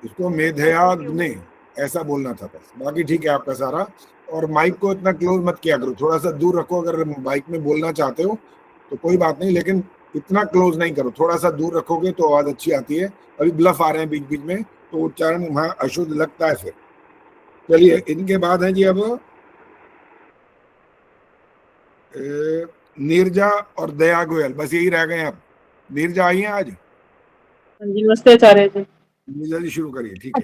इसको मेधया अग्नि ऐसा बोलना था बस, बाकी ठीक है आपका सारा। और माइक को इतना क्लोज मत किया करो, थोड़ा सा दूर रखो। अगर माइक में बोलना चाहते हो तो कोई बात नहीं, लेकिन इतना क्लोज नहीं करो, थोड़ा सा दूर रखोगे तो आवाज अच्छी आती है। अभी ब्लफ आ रहे हैं बीच बीच में, तो उच्चारण वहां अशुद्ध लगता है फिर। चलिए, इनके बाद है जी अब नीरजा और दया गोयल, बस यही रह गए। अब नीरजा आई हैं आज। नमस्ते आचार्य जी। नीरजा जी शुरू करिए। ठीक है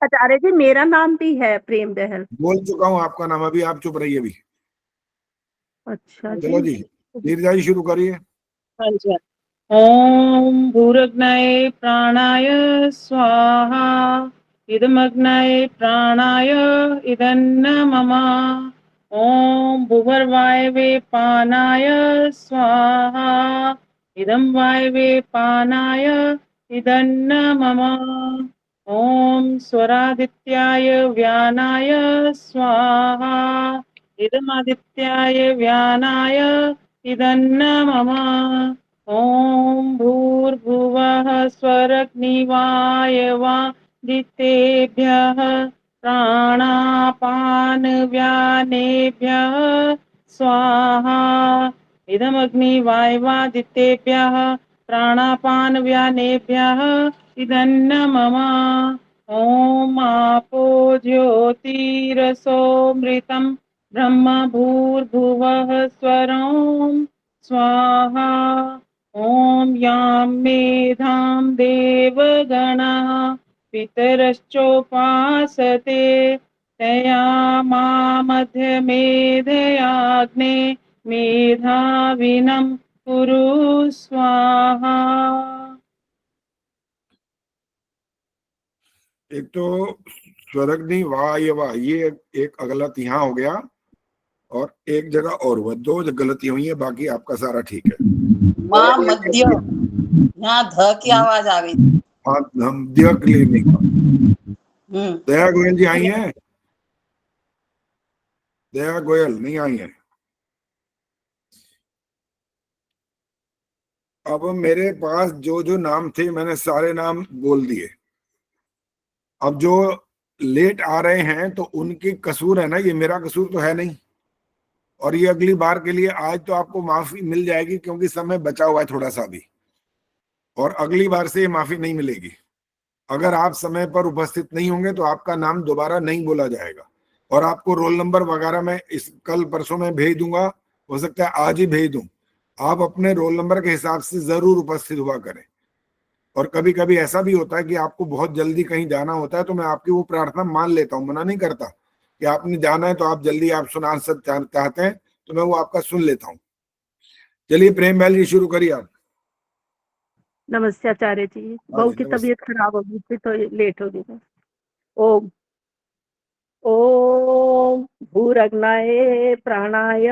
आचार्य जी मेरा नाम भी है प्रेम दहल। बोल चुका हूँ आपका नाम, अभी आप चुप रहिए अभी। अच्छा चलो जी, नीरजा जी शुरू करिए। हाँ जी। ओम भूरग्नये प्राणाय स्वाहा इदमग्नये प्राणाय इदन्न मम। ओम भूवर्वायवे पानाय स्वाहा इदं वायवे पानाय इदन्न मम। ओम स्वरादित्याय व्यानाय स्वाहा इदमादित्याय व्यानाय इदन्न मम। ओम भूर्भुवः स्वरग्निवायवादित्येभ्यः प्राणापानव्यानेभ्यः स्वाहा इदमग्निवायवादित्येभ्यः प्राणापानव्यानेभ्यः इदन्न मम। ओम आपो ज्योतिरसोमृतं ब्रह्म भूर्भुवः स्वरों स्वाहा। ओम यां मेधां देवगणः पितरश्चोपासते तया मा मध्यमेधयाग्ने मेधाविनं कुरु स्वाहा। एक तो स्वरग्नि वायवा, ये एक गलत यहाँ हो गया, और एक जगह और हुआ, दो गलती हुई है, बाकी आपका सारा ठीक है। माँ मध्य, यहाँ ध की आवाज आ गई। हाँ, हम दिया क्लियर नहीं। दया गोयल जी आई हैं? दया गोयल नहीं आई है। अब मेरे पास जो जो नाम थे मैंने सारे नाम बोल दिए। अब जो लेट आ रहे हैं तो उनकी कसूर है ना, ये मेरा कसूर तो है नहीं। और ये अगली बार के लिए आज तो आपको माफी मिल जाएगी, क्योंकि समय बचा हुआ है थोड़ा सा भी, और अगली बार से ये माफी नहीं मिलेगी। अगर आप समय पर उपस्थित नहीं होंगे तो आपका नाम दोबारा नहीं बोला जाएगा, और आपको रोल नंबर वगैरह मैं इस कल परसों में भेज दूंगा, हो सकता है आज ही भेज दूं। आप अपने रोल नंबर के हिसाब से जरूर उपस्थित हुआ करें। और कभी कभी ऐसा भी होता है कि आपको बहुत जल्दी कहीं जाना होता है, तो मैं आपकी वो प्रार्थना मान लेता हूँ, मना नहीं करता कि आपने जाना है तो आप जल्दी आप सुना चाहते हैं तो मैं वो आपका सुन लेता हूँ। चलिए प्रेम बहल जी शुरू करिए आप। नमस्ते आचार्य जी। हाँ बहू जी की नमस्ते। तबीयत खराब हो गई थी तो लेट हो गई। ओम ओम भूरग्नाय प्राणाय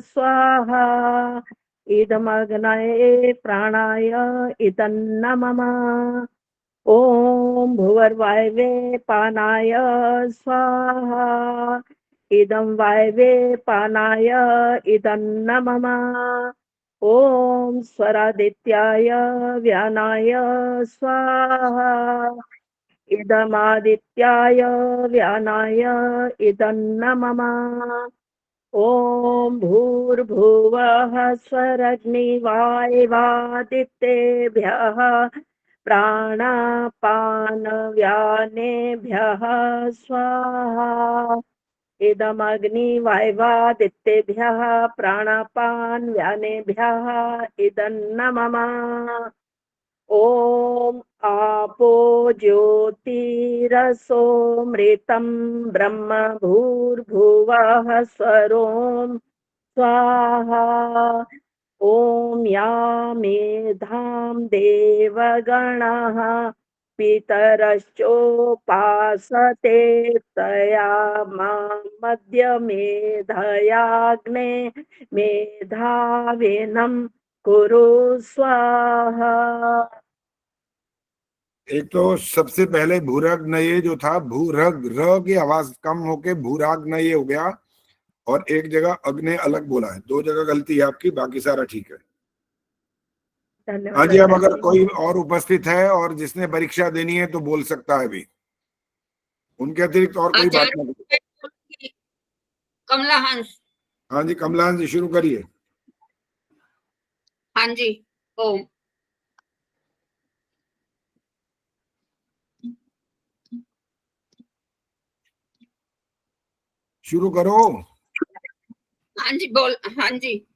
स्वाहा इदमग्नाय प्राणाय इदन्नमम ओम भुवर्वायवे पानाय स्वाहा इदं वायवे पानाय इदन्नमम ओम स्वरादित्याय व्यानाय स्वाहा इदमादित्याय व्यानाय इदन्नमम ओम भूर्भुवः स्वरग्निवायवादित्येभ्यः प्राणापानव्यानेभ्यः स्वाहा इदमग्निवायवादित्येभ्यः प्राणापानव्यानेभ्यः इदन्नमम ओम आपो ज्योतिरसोमृतं ब्रह्म भूर्भुवः स्वरोम स्वाहा ओम या मेधां देवगणः पितरश्चोपासते तया मां मध्यमेधयाग्ने मेधाविनं कुरु स्वाहा। एक तो सबसे पहले भूरग्नये जो था, भूरग र की आवाज कम होके भूराग्नये हो गया, और एक जगह अग्ने अलग बोला है। 2 जगह गलती है आपकी, बाकी सारा ठीक है। हाँ जी, अब अगर कोई और उपस्थित है और जिसने परीक्षा देनी है तो बोल सकता है भी, उनके अतिरिक्त और कोई बात नहीं। कमला हंस। हाँ जी कमला हंस जी, शुरू करिए। हाँ जी। ओम शुरू करो। हाँ जी बोल। हाँ जी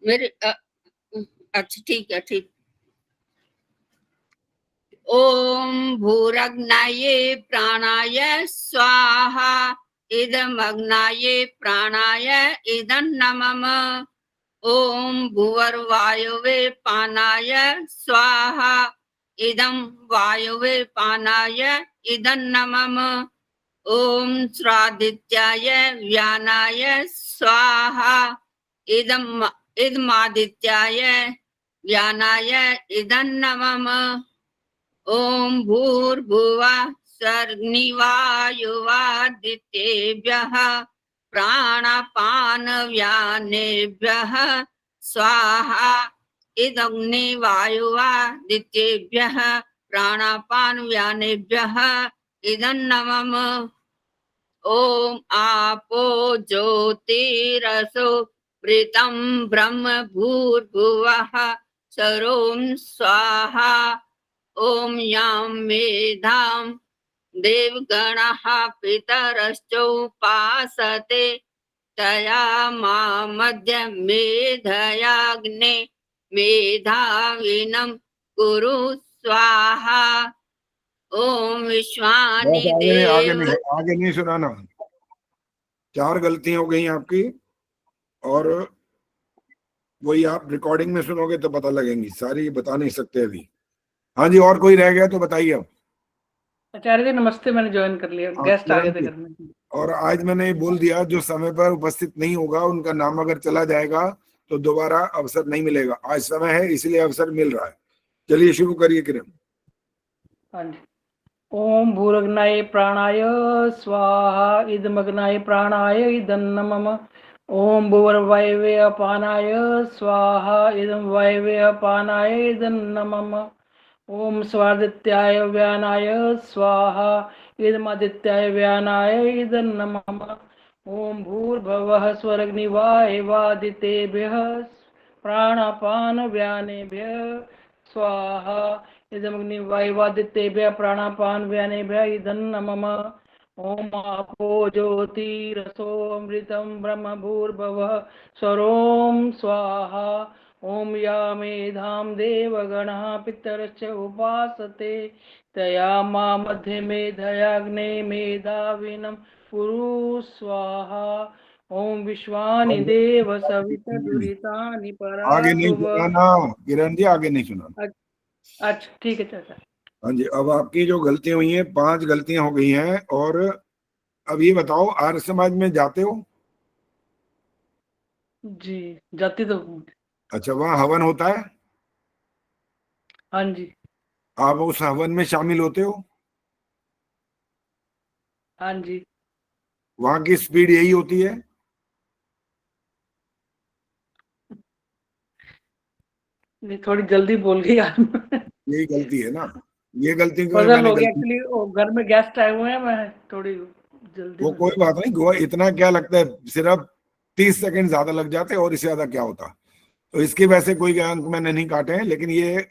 मेरे अच्छा ठीक है ठीक। ओम भूरग्नाये प्राणाय स्वाहा इदमग्नाये प्राणाय इदन्नमम ओम भुवर्वायवे पानाय स्वाहा इदं वायवे पानाय इदन्नमम ओम स्वादित्याय व्यानाय स्वाहा इदमादित्याय व्यानाय इदन्नमम ओम भूर्भुवः सर्वनिवायुवादित्येभ्यः प्राणापानव्यानेभ्यः स्वाहा इदग्निवायुवादित्येभ्यः प्राणापानव्यानेभ्यः इदन्नमम ओम आपो ज्योतिरसो वृतं ब्रह्म भूर्भुवः सरोम स्वाहा ओम यां मेधां देवगणः पितरश्चोपासते तया मा मध्य मेधयाग्ने मेधाविनं कुरु स्वाहा ओम विश्वानि आगे नहीं सुनाना। 4 गलतियां हो गई आपकी, और वही आप रिकॉर्डिंग में सुनोगे तो पता लगेंगी, सारी बता नहीं सकते अभी। हाँ जी, और कोई रह गया तो बताइए आप। आचार्य जी नमस्ते, मैंने ज्वाइन कर लिया, गेस्ट आ गए थे घर में। और आज मैंने ये बोल दिया, जो समय पर उपस्थित नहीं होगा उनका नाम अगर चला जाएगा तो दोबारा अवसर नहीं मिलेगा। आज समय है इसलिए अवसर मिल रहा है। चलिए शुरू करिए किरण। हाँ जी। ओम भूरग्नाय प्राणाय स्वाहा इदमग्नाय प्राणाय इदन्नमम ओम भुवर्वायवे अपानाय स्वाहा इदं वायवे अपानाय इदन्नमम ओम स्वादित्याय व्यानाय स्वाहा इदमादित्याय व्यानाय इदन्नमम ओम भूर्भुवः स्वरग्निवायवादितेभ्यः प्राणापानव्यानेभ्यः स्वाहा इदमग्निवायवादितेभ्यः प्राणापानव्यानेभ्यः इदन्नमम ओम आपो ज्योतिरसोमृतं ब्रह्म भूर्भुवः स्वरोम स्वाहा ओम या मेधां देवगणः पितरश्च उपासते तया मा मध्ये मेधयाग्ने मेधाविनं कुरु स्वाहा ओम विश्वानि देव सविता दुरितानि आगे नहीं परासुव। सुनाना किरण जी, आगे नहीं सुनाना। अच्छा ठीक है चाचा। हाँ जी, अब आपकी जो गलतियां हुई हैं 5 गलतियां हो गई हैं। और अब ये बताओ, आर्य समाज में जाते हो? जी जाती तो हूँ। अच्छा, वहाँ हवन होता है? हाँ जी। आप उस हवन में शामिल होते हो? हाँ जी। वहाँ की स्पीड यही होती है? नहीं थोड़ी जल्दी बोल गई यार। यही गलती है ना, ये गलती क्यों पजल मैंने हो गया गलती। एक्चुअली, घर में गेस्ट आए हुए हैं, मैं थोड़ी जल्दी वो में। कोई बात नहीं, गोवा इतना क्या लगता है, सिर्फ 30 सेकंड ज्यादा लग जाते और इससे ज्यादा क्या होता। तो इसकी वजह से कोई अंक मैंने नहीं काटे हैं। लेकिन ये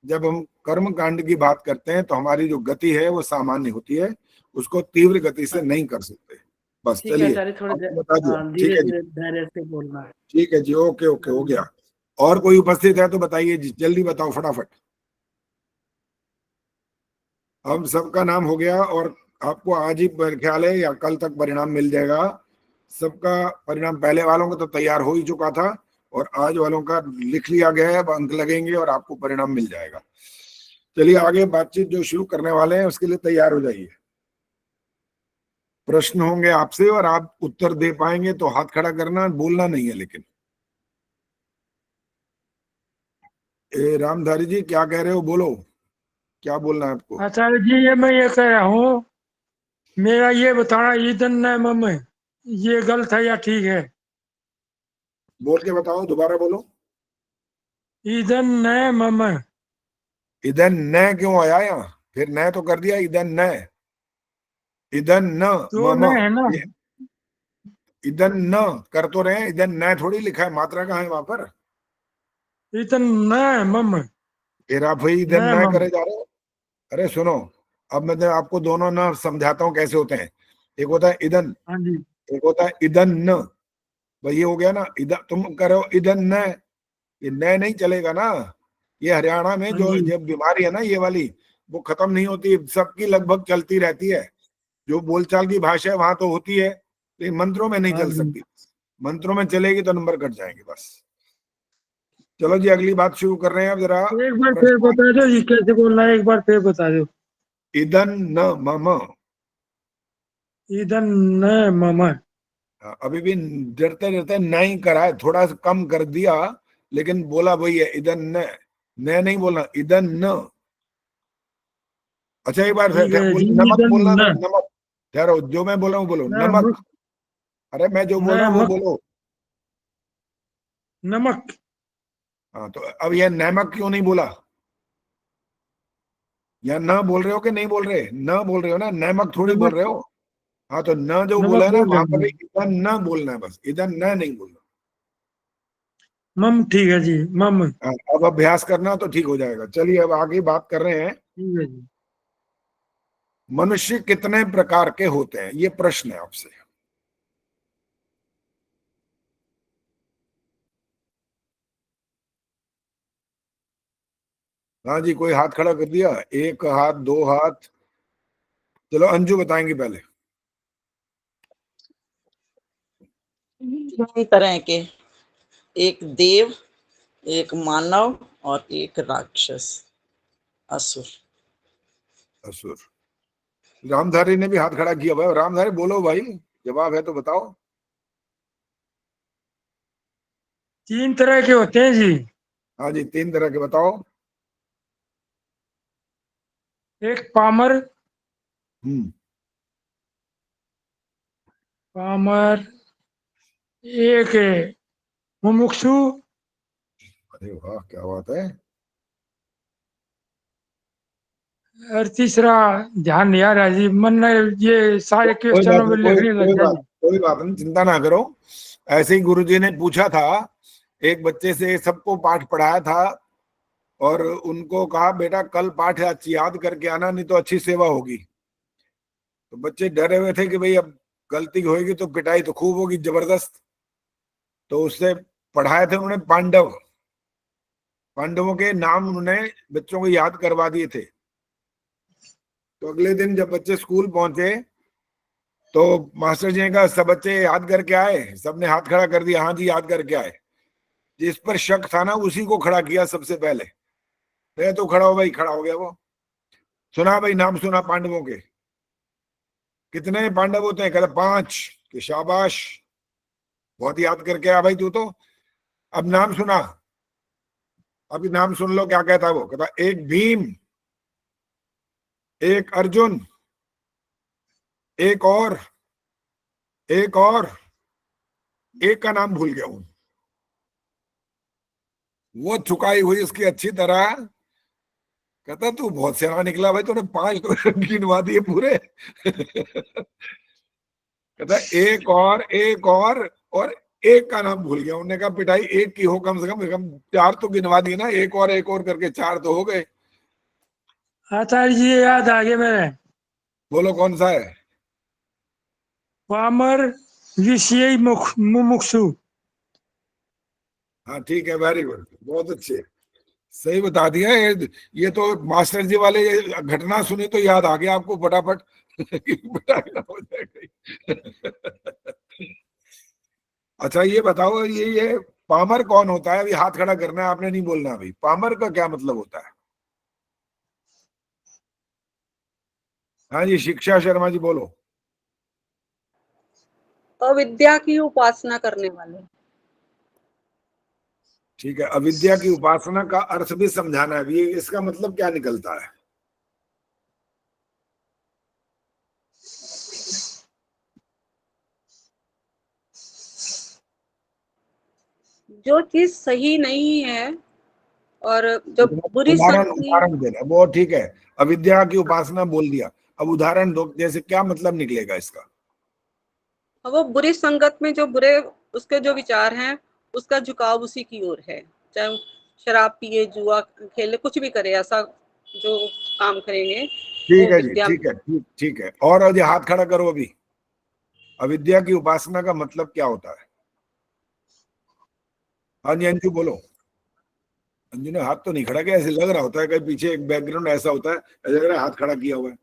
जब हम कर्म कांड की बात करते हैं तो हमारी जो गति है वो सामान्य होती है, उसको तीव्र गति से नहीं कर सकते। बस ठीक है चलिए, आचार्य, थोड़ी आपको बता दिया। ठीक धीरे है जी, धीरे धैर्य से बोलना है। ठीक है जी, ओके ओके, हो गया। और कोई उपस्थित है तो बताइए जी, जल्दी बताओ फटाफट। हम सबका नाम हो गया और आपको आज ही मेरे ख्याल है या कल तक परिणाम मिल जाएगा। सबका परिणाम पहले वालों का तो तैयार हो ही चुका था और आज वालों का लिख लिया गया है। अब अंक लगेंगे और आपको परिणाम मिल जाएगा। चलिए आगे बातचीत जो शुरू करने वाले हैं उसके लिए तैयार हो जाइए। प्रश्न होंगे आपसे और आप उत्तर दे पाएंगे तो हाथ खड़ा करना, बोलना नहीं है। लेकिन रामधारी जी क्या कह रहे हो, बोलो, क्या बोलना है आपको? आचार्य जी ये मैं ये कह रहा हूँ, मेरा ये बताना ईदन न मम ये गलत है या ठीक है? बोल के बताओ, दोबारा बोलो। ईदन न मम। इधन न क्यों आया यहाँ? फिर न तो कर दिया, इधन न, इधन न तो मम। न है ना, इधन न कर तो रहे हैं, इधन न थोड़ी लिखा है, मात्रा कहाँ है वहां पर? ईदन न मम, फिर आप वही इधन न न मम। करे जा रहे हो। अरे सुनो, अब मैं तो आपको दोनों न समझाता हूँ कैसे होते हैं। एक होता है इधन, हाँ जी, एक होता है इधन न। भाई ये हो गया ना, इधर तुम करो इधन न, ये न नहीं चलेगा ना। ये हरियाणा में हाँ जो जी, जब बीमारी है ना ये वाली, वो खत्म नहीं होती, सबकी लगभग चलती रहती है। जो बोलचाल की भाषा है वहां तो होती है, लेकिन मंत्रों में नहीं हाँ चल जी। सकती। मंत्रों में चलेगी तो नंबर कट जाएंगे बस। चलो जी, अगली बात शुरू कर रहे हैं अब जरा। एक बार फिर बता दो ये कैसे बोलना है, एक बार फिर बता दो। इधन न मम। ईदन न मम। अभी भी डरते डरते नहीं करा है, थोड़ा सा कम कर दिया, लेकिन बोला वही है, इधन न, न नहीं बोलना, इधन न। अच्छा एक बार फिर ठीक है बोल, जी, नमक ईदन बोलना न था, नमक। ठहरो, जो मैं बोल रहा हूँ बोलो, नमक। नमक। अरे मैं जो बोल रहा हूँ वो नमक। बोलो। नमक। हाँ तो अब यह नमक क्यों नहीं बोला? या न बोल रहे हो कि नहीं बोल रहे? न बोल रहे हो ना, नमक थोड़ी बोल नमक। रहे हो। हाँ तो न जो नमक बोला है ना बोल रहे वहां पर हैं। इधर न बोलना है, बस इधर न नहीं बोलना। मम ठीक है जी, मम। हाँ, अब अभ्यास करना तो ठीक हो जाएगा। चलिए अब आगे बात कर रहे हैं। ठीक है जी। मनुष्य कितने प्रकार के होते हैं, ये प्रश्न है आपसे। हाँ जी, कोई हाथ खड़ा कर दिया? एक हाथ, 2 हाथ। चलो अंजू बताएंगे पहले। 3 तरह के, एक देव, एक मानव और एक राक्षस, असुर। असुर। रामधारी ने भी हाथ खड़ा किया भाई। रामधारी बोलो भाई, जवाब है तो बताओ। 3 तरह के होते हैं जी। हाँ जी, 3 तरह के बताओ। एक पामर, हम्म। पामर। एक है मुमुक्षु। अरे वाह, क्या बात है। और तीसरा ध्यान नहीं आ रहा जी, मन ने ये सारे कोई बात क्वेश्चनों में नहीं, लिखने लग गया जी। कोई बात नहीं, चिंता ना करो। ऐसे ही गुरुजी ने पूछा था, एक बच्चे से सबको पाठ पढ़ाया था और उनको कहा बेटा कल पाठ याद करके आना, नहीं तो अच्छी सेवा होगी। तो बच्चे डरे हुए थे कि भाई अब गलती होगी तो पिटाई तो खूब होगी, जबरदस्त। तो उससे पढ़ाए थे उन्होंने पांडव, पांडवों के नाम उन्होंने बच्चों को याद करवा दिए थे। तो अगले दिन जब बच्चे स्कूल पहुंचे तो मास्टर जी का सब बच्चे याद करके आए, सबने हाथ खड़ा कर दिया, हाँ जी याद करके आए। जिस पर शक था ना उसी को खड़ा किया सबसे पहले। मैं तो खड़ा हो भाई, खड़ा हो गया वो। सुना भाई, नाम सुना पांडवों के? कितने पांडव होते हैं? कहते 5 कि शाबाश, बहुत याद करके आया भाई तू तो। अब नाम सुना, अभी नाम सुन लो क्या कहता है वो। कहता 1 भीम, 1 अर्जुन, एक और, एक का नाम भूल गया हूं। वो चुकाई हुई उसकी अच्छी तरह। कहता तू बहुत सियाना निकला भाई, तूने 5 तो गिनवा दिए पूरे। कहता एक और एक का नाम भूल गया। उन्होंने कहा पिटाई एक की हो, कम से कम 4 तो गिनवा दिए ना, एक और करके 4 तो हो गए। आचार्य जी याद आ गया मेरे। बोलो कौन सा है? पामर विषय मुमुक्षु। हाँ ठीक है, वेरी गुड, बहुत अच्छे, सही बता दिया। ये तो मास्टर जी वाले घटना सुनी तो याद आ गया आपको फटाफट। हो जाएगा। अच्छा ये बताओ, ये पामर कौन होता है? अभी हाथ खड़ा करना है, आपने नहीं बोलना अभी। पामर का क्या मतलब होता है? हाँ जी, शिक्षा शर्मा जी बोलो। अविद्या की उपासना करने वाले। ठीक है, अविद्या की उपासना का अर्थ भी समझाना है। ये इसका मतलब क्या निकलता है? जो चीज सही नहीं है और जो बुरी उदाहरण देना, वो ठीक है। अविद्या की उपासना बोल दिया, अब उदाहरण दो, जैसे क्या मतलब निकलेगा इसका? वो बुरी संगत में जो बुरे उसके जो विचार हैं उसका झुकाव उसी की ओर है, चाहे वो शराब पिए, जुआ खेले, कुछ भी करे, ऐसा जो काम करेंगे ठीक वो है जी, विद्या। ठीक है। और अभी हाथ खड़ा करो अभी। अविद्या की उपासना का मतलब क्या होता है? हाँ जी अंजू बोलो। अंजू ने हाथ तो नहीं खड़ा किया, ऐसे लग रहा होता है कहीं पीछे एक बैकग्राउंड ऐसा होता है, ऐसा लग रहा है हाथ खड़ा किया हुआ है।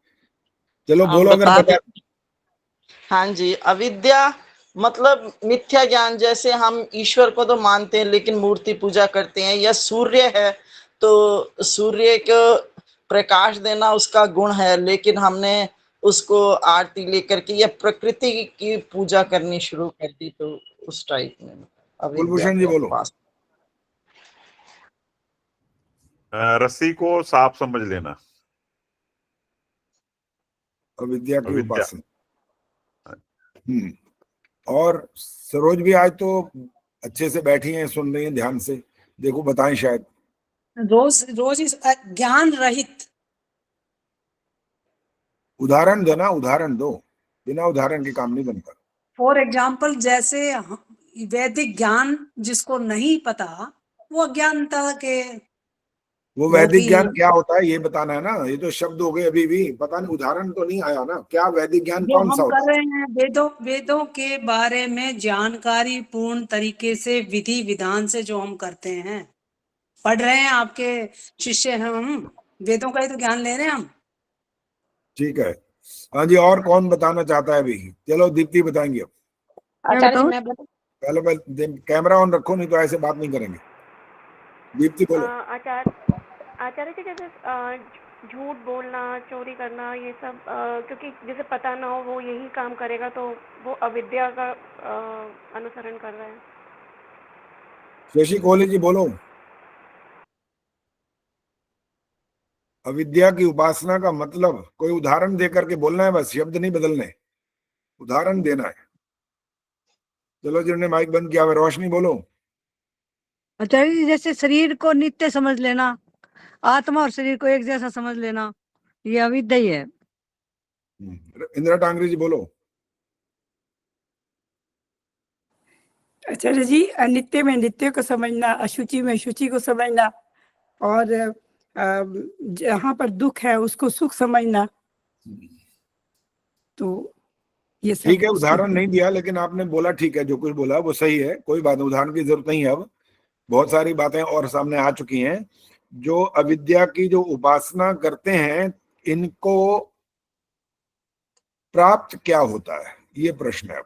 चलो बोलो अगर बता बता। हाँ जी, अविद्या मतलब मिथ्या ज्ञान। जैसे हम ईश्वर को तो मानते हैं लेकिन मूर्ति पूजा करते हैं, या सूर्य है तो सूर्य को प्रकाश देना उसका गुण है, लेकिन हमने उसको आरती लेकर के या प्रकृति की पूजा करनी शुरू कर दी, तो उस टाइप में अविद्या कुलभूषण जी के बोलो। पास। रस्सी को सांप समझ लेना, अविद्या की अविद्या। उपासना। और सरोज भी आज तो अच्छे से बैठी हैं, सुन रही हैं ध्यान से। देखो बताएं शायद। रोज इस ज्ञान रहित। उदाहरण दो ना, उदाहरण दो, बिना उदाहरण के काम नहीं बनता। फॉर एग्जाम्पल, जैसे वैदिक ज्ञान जिसको नहीं पता वो अज्ञानता के। वो वैदिक ज्ञान क्या होता है ये बताना है ना। ये तो शब्द हो गए, अभी भी पता नहीं, उदाहरण तो नहीं आया ना। क्या वैदिक ज्ञान जो कौन सा हम होता कर रहे हैं, वेदों के बारे में जानकारी पूर्ण तरीके से, विधि विधान से जो हम करते हैं, पढ़ रहे हैं, आपके शिष्य हैं हम, वेदों का ही तो ज्ञान ले रहे हैं हम। ठीक है। हाँ जी, और कौन बताना चाहता है अभी? चलो दीप्ति बताएंगे अब। पहले कैमरा ऑन रखो, नहीं तो ऐसे बात नहीं करेंगे। दीप्ति बोलो। आचार्य जी, जैसे झूठ बोलना, चोरी करना, ये सब क्योंकि जिसे पता ना हो वो यही काम करेगा, तो वो अविद्या का अनुसरण कर रहा है। शशि कोहली जी बोलो। अविद्या की उपासना का मतलब कोई उदाहरण दे करके बोलना है, बस शब्द नहीं बदलने, उदाहरण देना है। चलो जिन्होंने माइक बंद किया हुआ, रोशनी बोलो। आचार्य जी, जैसे शरीर को नित्य समझ लेना, आत्मा और शरीर को एक जैसा समझ लेना, ये अविद्या ही है। इंदिरा टांगरी जी बोलो। आचार्य जी, अनित्य में नित्य को समझना, अशुचि में शुचि को समझना, और जहाँ पर दुख है उसको सुख समझना, तो ये सब ठीक है, उदाहरण नहीं दिया लेकिन आपने बोला, ठीक है, जो कुछ बोला वो सही है, कोई बात नहीं, उदाहरण की जरूरत नहीं है। अब बहुत सारी बातें और सामने आ चुकी हैं। जो अविद्या की जो उपासना करते हैं, इनको प्राप्त क्या होता है? ये प्रश्न है। अब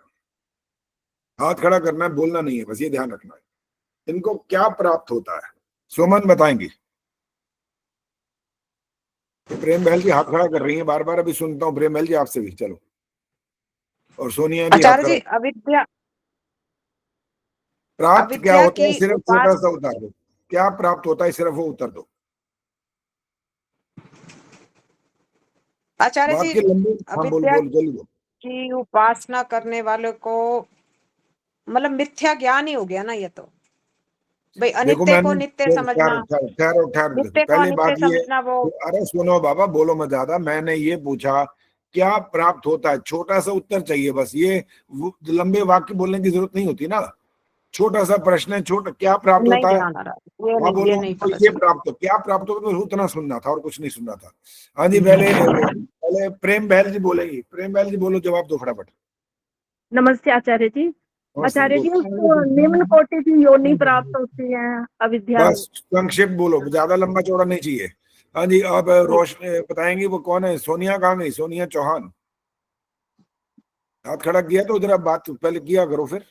हाथ खड़ा करना है, बोलना नहीं है, बस ये ध्यान रखना है। इनको क्या प्राप्त होता है? सुमन बताएंगी। तो प्रेम बहल जी हाथ खड़ा कर रही हैं बार बार, अभी सुनता हूँ प्रेम बहल जी आपसे भी। चलो, और सोनिया भी हाथ आचार्य जी, खड़ा। अविद्या प्राप्त क्या अविद्या होता है? की सिर्फ छोटा सा उतार दो, क्या प्राप्त होता है सिर्फ वो उत्तर दो। आचार्य बात जी, की लंबी, हाँ बोल अविद्या बोल जल्दी बोल। की उपासना करने वालों को मतलब मिथ्या ज्ञान ही हो गया ना ये तो। भाई देखो अनित्य को मैंने नित्य समझना, ठहरो ठहरो, देखो नित्य को पहली अनित्य बात ये, समझना वो। अरे सुनो बाबा, बोलो मत ज्यादा। मैंने ये पूछा क्या प्राप्त होता है, छोटा सा उत्तर चाहिए बस। ये लंबे वाक्य बोलने की जरूरत नहीं होती ना, छोटा सा प्रश्न है। छोटा क्या प्राप्त नहीं होता है? ध्यान आ रहा, ये हाँ नहीं, बोलो, ये नहीं तो पता ये चला। प्राप्त क्या प्राप्त होता है, उतना सुनना था और कुछ नहीं सुनना था। हाँ जी, पहले पहले प्रेम बहल जी बोलेगी। प्रेम बहल जी बोलो, जवाब दो फटाफट। नमस्ते आचार्य जी। नमस्ते, आचार्य जी, बोलो। उसको निम्न कोटि की योनि प्राप्त होती है अविद्या। बस संक्षिप्त बोलो, ज्यादा लंबा चौड़ा नहीं चाहिए। हाँ जी, अब रोशनी बताएंगी वो कौन है। सोनिया कहाँ गई? सोनिया चौहान हाथ खड़ा किया, तो उधर अब बात पहले किया करो फिर।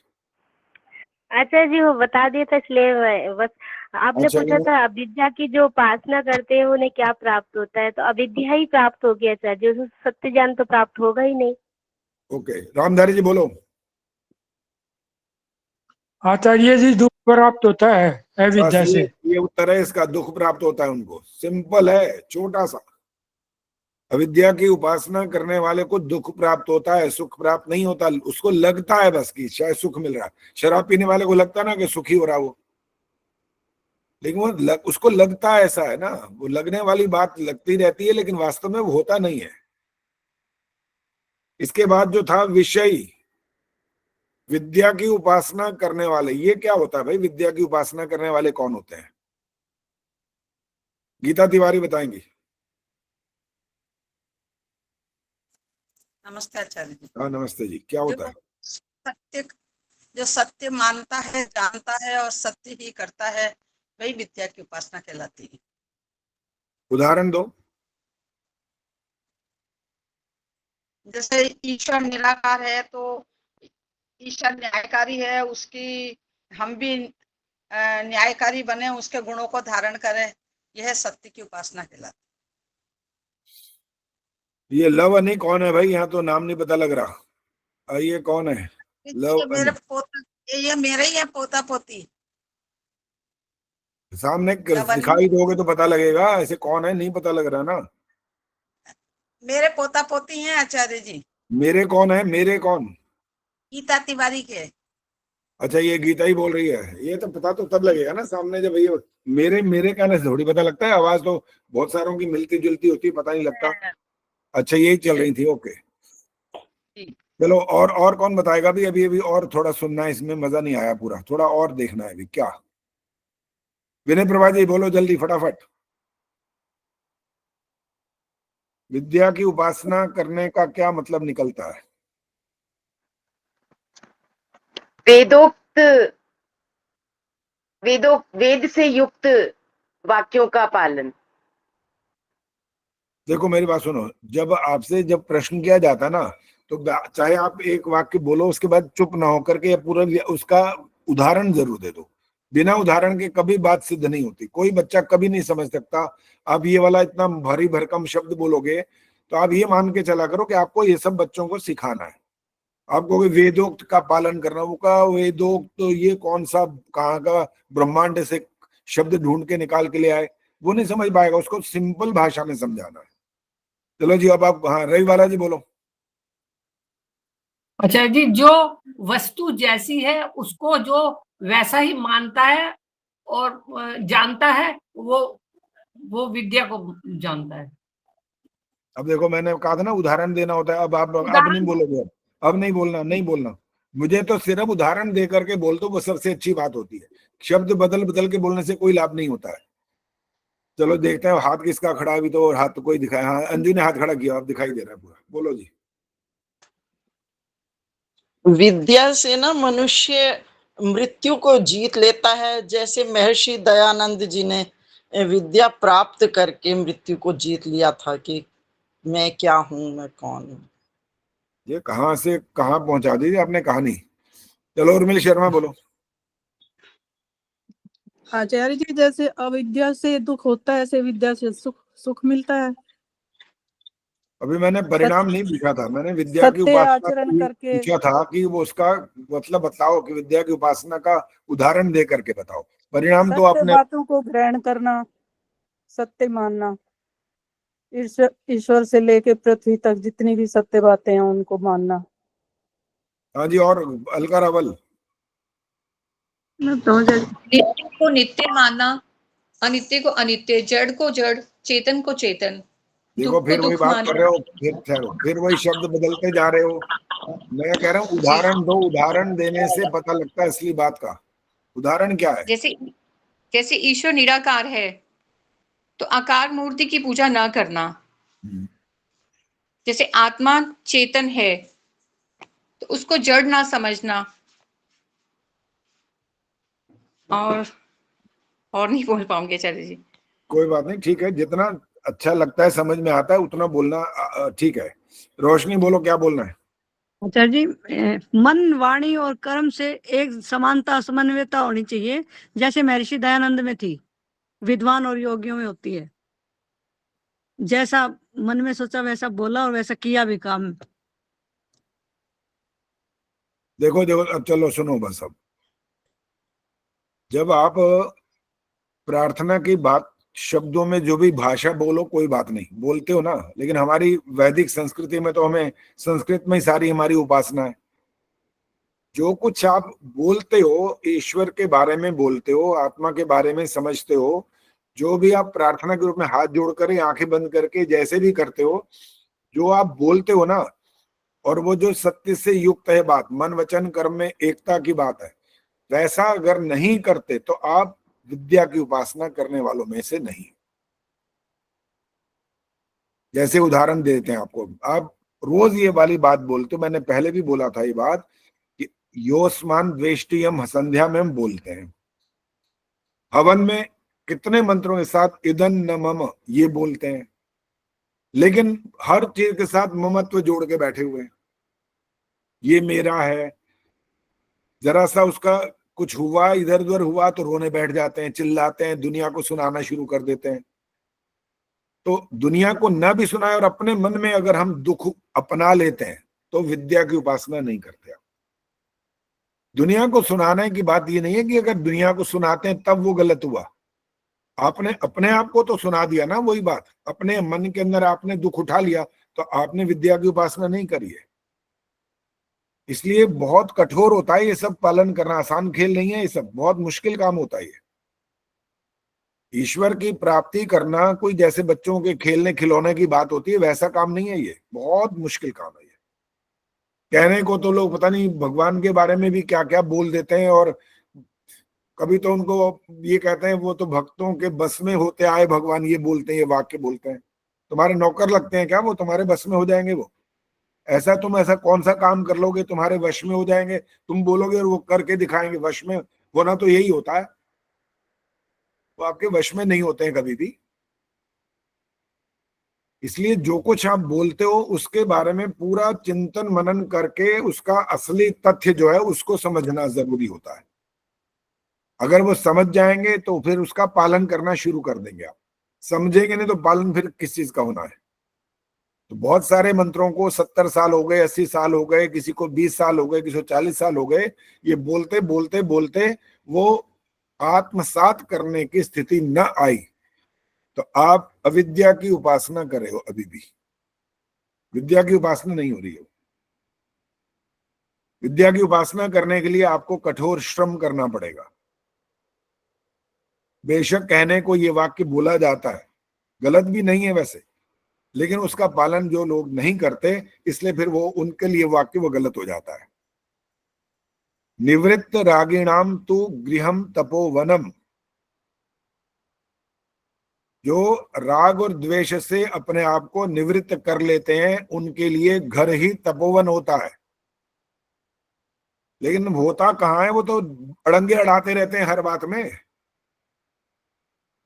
आचार्य जी वो बता दिया था, इसलिए बस आपने अच्छा, पूछा था अविद्या की जो उपासना करते हैं उन्हें क्या प्राप्त होता है, तो अविद्या ही प्राप्त होगी आचार्य जी, उसमें सत्य ज्ञान तो प्राप्त होगा ही नहीं। ओके, रामधारी जी बोलो। आचार्य जी दुख प्राप्त होता है बस अविद्या से। ये उत्तर है इसका, दुख प्राप्त होता है उनको। सिंपल है, छोटा सा। अविद्या की उपासना करने वाले को दुख प्राप्त होता है, सुख प्राप्त नहीं होता। उसको लगता है बस कि शायद सुख मिल रहा है। शराब पीने वाले को लगता है ना कि सुखी हो रहा वो, लेकिन वो उसको लगता है, ऐसा है ना। वो लगने वाली बात लगती रहती है, लेकिन वास्तव में वो होता नहीं है। इसके बाद जो था विषय, विद्या की उपासना करने वाले, ये क्या होता है भाई? विद्या की उपासना करने वाले कौन होते हैं? गीता तिवारी बताएंगी। नमस्ते आचार्य जी। हाँ नमस्ते जी, क्या होता है? सत्य, जो सत्य मानता है, जानता है और सत्य ही करता है, वही विद्या की उपासना कहलाती है। उदाहरण दो। जैसे ईश्वर निराकार है तो ईश्वर न्यायकारी है, उसकी हम भी न्यायकारी बने, उसके गुणों को धारण करें, यह सत्य की उपासना कहलाती ये लव अनी कौन है भाई? यहाँ तो नाम नहीं पता लग रहा। ये कौन है? है। लव ये मेरे अनी पोता, ये मेरे ही है पोता पोती। सामने लव अनी दिखाई दोगे तो पता लगेगा, ऐसे कौन है नहीं पता लग रहा ना। मेरे पोता पोती हैं आचार्य जी। मेरे कौन है? मेरे कौन? गीता तिवारी के। अच्छा, ये गीता ही बोल रही है। ये तो पता तो तब लगेगा ना सामने, जब ये मेरे मेरे कहने से थोड़ी पता लगता है। आवाज तो बहुत सारों की मिलती जुलती होती है, पता नहीं लगता। अच्छा, यही चल रही थी, ओके। चलो, और कौन बताएगा भी? अभी अभी और थोड़ा सुनना है, इसमें मजा नहीं आया पूरा, थोड़ा और देखना है अभी। क्या विनय प्रभा जी बोलो जल्दी फटाफट। विद्या की उपासना करने का क्या मतलब निकलता है? वेद से युक्त वाक्यों का पालन। देखो मेरी बात सुनो, जब आपसे जब प्रश्न किया जाता ना, तो चाहे आप एक वाक्य बोलो, उसके बाद चुप ना होकर के पूरा उसका उदाहरण जरूर दे दो। बिना उदाहरण के कभी बात सिद्ध नहीं होती। कोई बच्चा कभी नहीं समझ सकता। आप ये वाला इतना भारी भरकम शब्द बोलोगे, तो आप ये मान के चला करो कि आपको ये सब बच्चों को सिखाना है। आपको वेदोक्त का पालन करना, वो का वेदोक्त तो ये कौन सा कहाँ का ब्रह्मांड से शब्द ढूंढ के निकाल के ले आए, वो नहीं समझ पाएगा। उसको सिंपल भाषा में समझाना है। चलो जी, अब आप, हाँ रवि वाला जी बोलो। अच्छा जी, जो वस्तु जैसी है उसको जो वैसा ही मानता है और जानता है, वो विद्या को जानता है। अब देखो, मैंने कहा था ना उदाहरण देना होता है। अब नहीं बोलोगे, अब नहीं बोलना, नहीं बोलना। मुझे तो सिर्फ उदाहरण दे करके बोल दो, वो सबसे अच्छी बात होती है। शब्द बदल बदल के बोलने से कोई लाभ नहीं होता है। चलो देखते हैं हाथ किसका खड़ा है। अभी तो हाथ तो कोई दिखाया, हाँ अंजू ने हाथ खड़ा किया, अब दिखाई दे रहा है पूरा। बोलो जी। विद्या से ना मनुष्य मृत्यु को जीत लेता है, जैसे महर्षि दयानंद जी ने विद्या प्राप्त करके मृत्यु को जीत लिया था कि मैं क्या हूं, मैं कौन हूं। ये कहाँ से कहाँ पहुंचा दी आपने कहानी। चलो उर्मिल शर्मा बोलो। आचार्य जी, जैसे अविद्या से दुख होता है, ऐसे विद्या से सुख सुख मिलता है। अभी मैंने परिणाम नहीं पूछा था, मैंने विद्या की सत्य उपासना आचरण को करके पूछा था कि वो उसका मतलब बताओ कि विद्या की उपासना का उदाहरण दे करके बताओ। परिणाम तो सत्य आपने बातों को ग्रहण करना, सत्य मानना, ईश्वर से लेके पृथ्वी तक जितनी भी सत्य बातें हैं उनको मानना। हाँ जी, और अलका रावल। नित्य को नित्य मानना, अनित्य को अनित्य, जड़ को जड़, चेतन को चेतन, देखो दुख को फिर वही दुख बात मानना। कर रहे हो, फिर ठहरो, फिर वही शब्द बदलते जा रहे हो। मैं कह रहा हूँ उदाहरण दो, उदाहरण देने से पता लगता है असली बात का। उदाहरण क्या है? जैसे जैसे ईश्वर निराकार है तो आकार मूर्ति की पूजा ना करना। जैसे आत्मा चेतन है तो उसको जड़ ना समझना। और नहीं बोल पाऊंगी आचार्य जी। कोई बात नहीं, ठीक है, जितना अच्छा लगता है समझ में आता है उतना बोलना ठीक है। रोशनी बोलो, क्या बोलना है? आचार्य जी, मन वाणी और कर्म से एक समानता समन्वयता होनी चाहिए, जैसे महर्षि दयानंद में थी, विद्वान और योगियों में होती है। जैसा मन में सोचा वैसा बोला और वैसा किया भी काम। देखो देखो, अब चलो सुनो बस। अब जब आप प्रार्थना की बात, शब्दों में जो भी भाषा बोलो कोई बात नहीं, बोलते हो ना, लेकिन हमारी वैदिक संस्कृति में तो हमें संस्कृत में ही सारी हमारी उपासना है। जो कुछ आप बोलते हो, ईश्वर के बारे में बोलते हो, आत्मा के बारे में समझते हो, जो भी आप प्रार्थना के रूप में हाथ जोड़कर, आंखें बंद करके, जैसे भी करते हो, जो आप बोलते हो ना, और वो जो सत्य से युक्त है बात, मन वचन कर्म में एकता की बात है, वैसा अगर नहीं करते तो आप विद्या की उपासना करने वालों में से नहीं। जैसे उदाहरण देते हैं आपको, आप रोज ये वाली बात बोलते हो, मैंने पहले भी बोला था ये बात कि योस्मान द्वेष्टियम संध्या में हम बोलते हैं। हवन में कितने मंत्रों के साथ इदन न मम ये बोलते हैं, लेकिन हर चीज के साथ ममत्व जोड़ के बैठे हुए हैं। ये मेरा है, जरा सा उसका कुछ हुआ, इधर उधर हुआ तो रोने बैठ जाते हैं, चिल्लाते हैं, दुनिया को सुनाना शुरू कर देते हैं। तो दुनिया को न भी सुनाए और अपने मन में अगर हम दुख अपना लेते हैं तो विद्या की उपासना नहीं करते आप। दुनिया को सुनाने की बात ये नहीं है कि अगर दुनिया को सुनाते हैं तब वो गलत हुआ। आपने अपने आप को तो सुना दिया ना, वही बात, अपने मन के अंदर आपने दुख उठा लिया तो आपने विद्या की उपासना नहीं करी है। इसलिए बहुत कठोर होता है ये सब पालन करना, आसान खेल नहीं है, ये सब बहुत मुश्किल काम होता है। ईश्वर की प्राप्ति करना कोई जैसे बच्चों के खेलने खिलौने की बात होती है वैसा काम नहीं है, ये बहुत मुश्किल काम है। ये कहने को तो लोग पता नहीं भगवान के बारे में भी क्या क्या बोल देते हैं, और कभी तो उनको ये कहते हैं वो तो भक्तों के बस में होते आए भगवान, ये बोलते हैं, ये वाक्य बोलते हैं। तुम्हारे नौकर लगते हैं क्या वो? तुम्हारे बस में हो जाएंगे वो? ऐसा तुम ऐसा कौन सा काम कर लोगे तुम्हारे वश में हो जाएंगे? तुम बोलोगे और वो करके दिखाएंगे। वश में होना तो यही होता है, वो आपके वश में नहीं होते हैं कभी भी। इसलिए जो कुछ आप बोलते हो उसके बारे में पूरा चिंतन मनन करके उसका असली तथ्य जो है उसको समझना जरूरी होता है। अगर वो समझ जाएंगे तो फिर उसका पालन करना शुरू कर देंगे आप। समझेंगे नहीं तो पालन फिर किस चीज का होना है? तो बहुत सारे मंत्रों को 70 साल हो गए, 80 साल हो गए, किसी को 20 साल हो गए, किसी को 40 साल हो गए, ये बोलते बोलते बोलते वो आत्मसात करने की स्थिति न आई तो आप अविद्या की उपासना कर रहे हो। अभी भी विद्या की उपासना नहीं हो रही है। विद्या की उपासना करने के लिए आपको कठोर श्रम करना पड़ेगा। बेशक कहने को ये वाक्य बोला जाता है, गलत भी नहीं है वैसे, लेकिन उसका पालन जो लोग नहीं करते इसलिए फिर वो उनके लिए वाक्य वो गलत हो जाता है। निवृत्त रागिणाम तु गृहम तपोवनम, जो राग और द्वेष से अपने आप को निवृत्त कर लेते हैं उनके लिए घर ही तपोवन होता है। लेकिन होता कहाँ है? वो तो अड़ंगे अड़ाते रहते हैं हर बात में।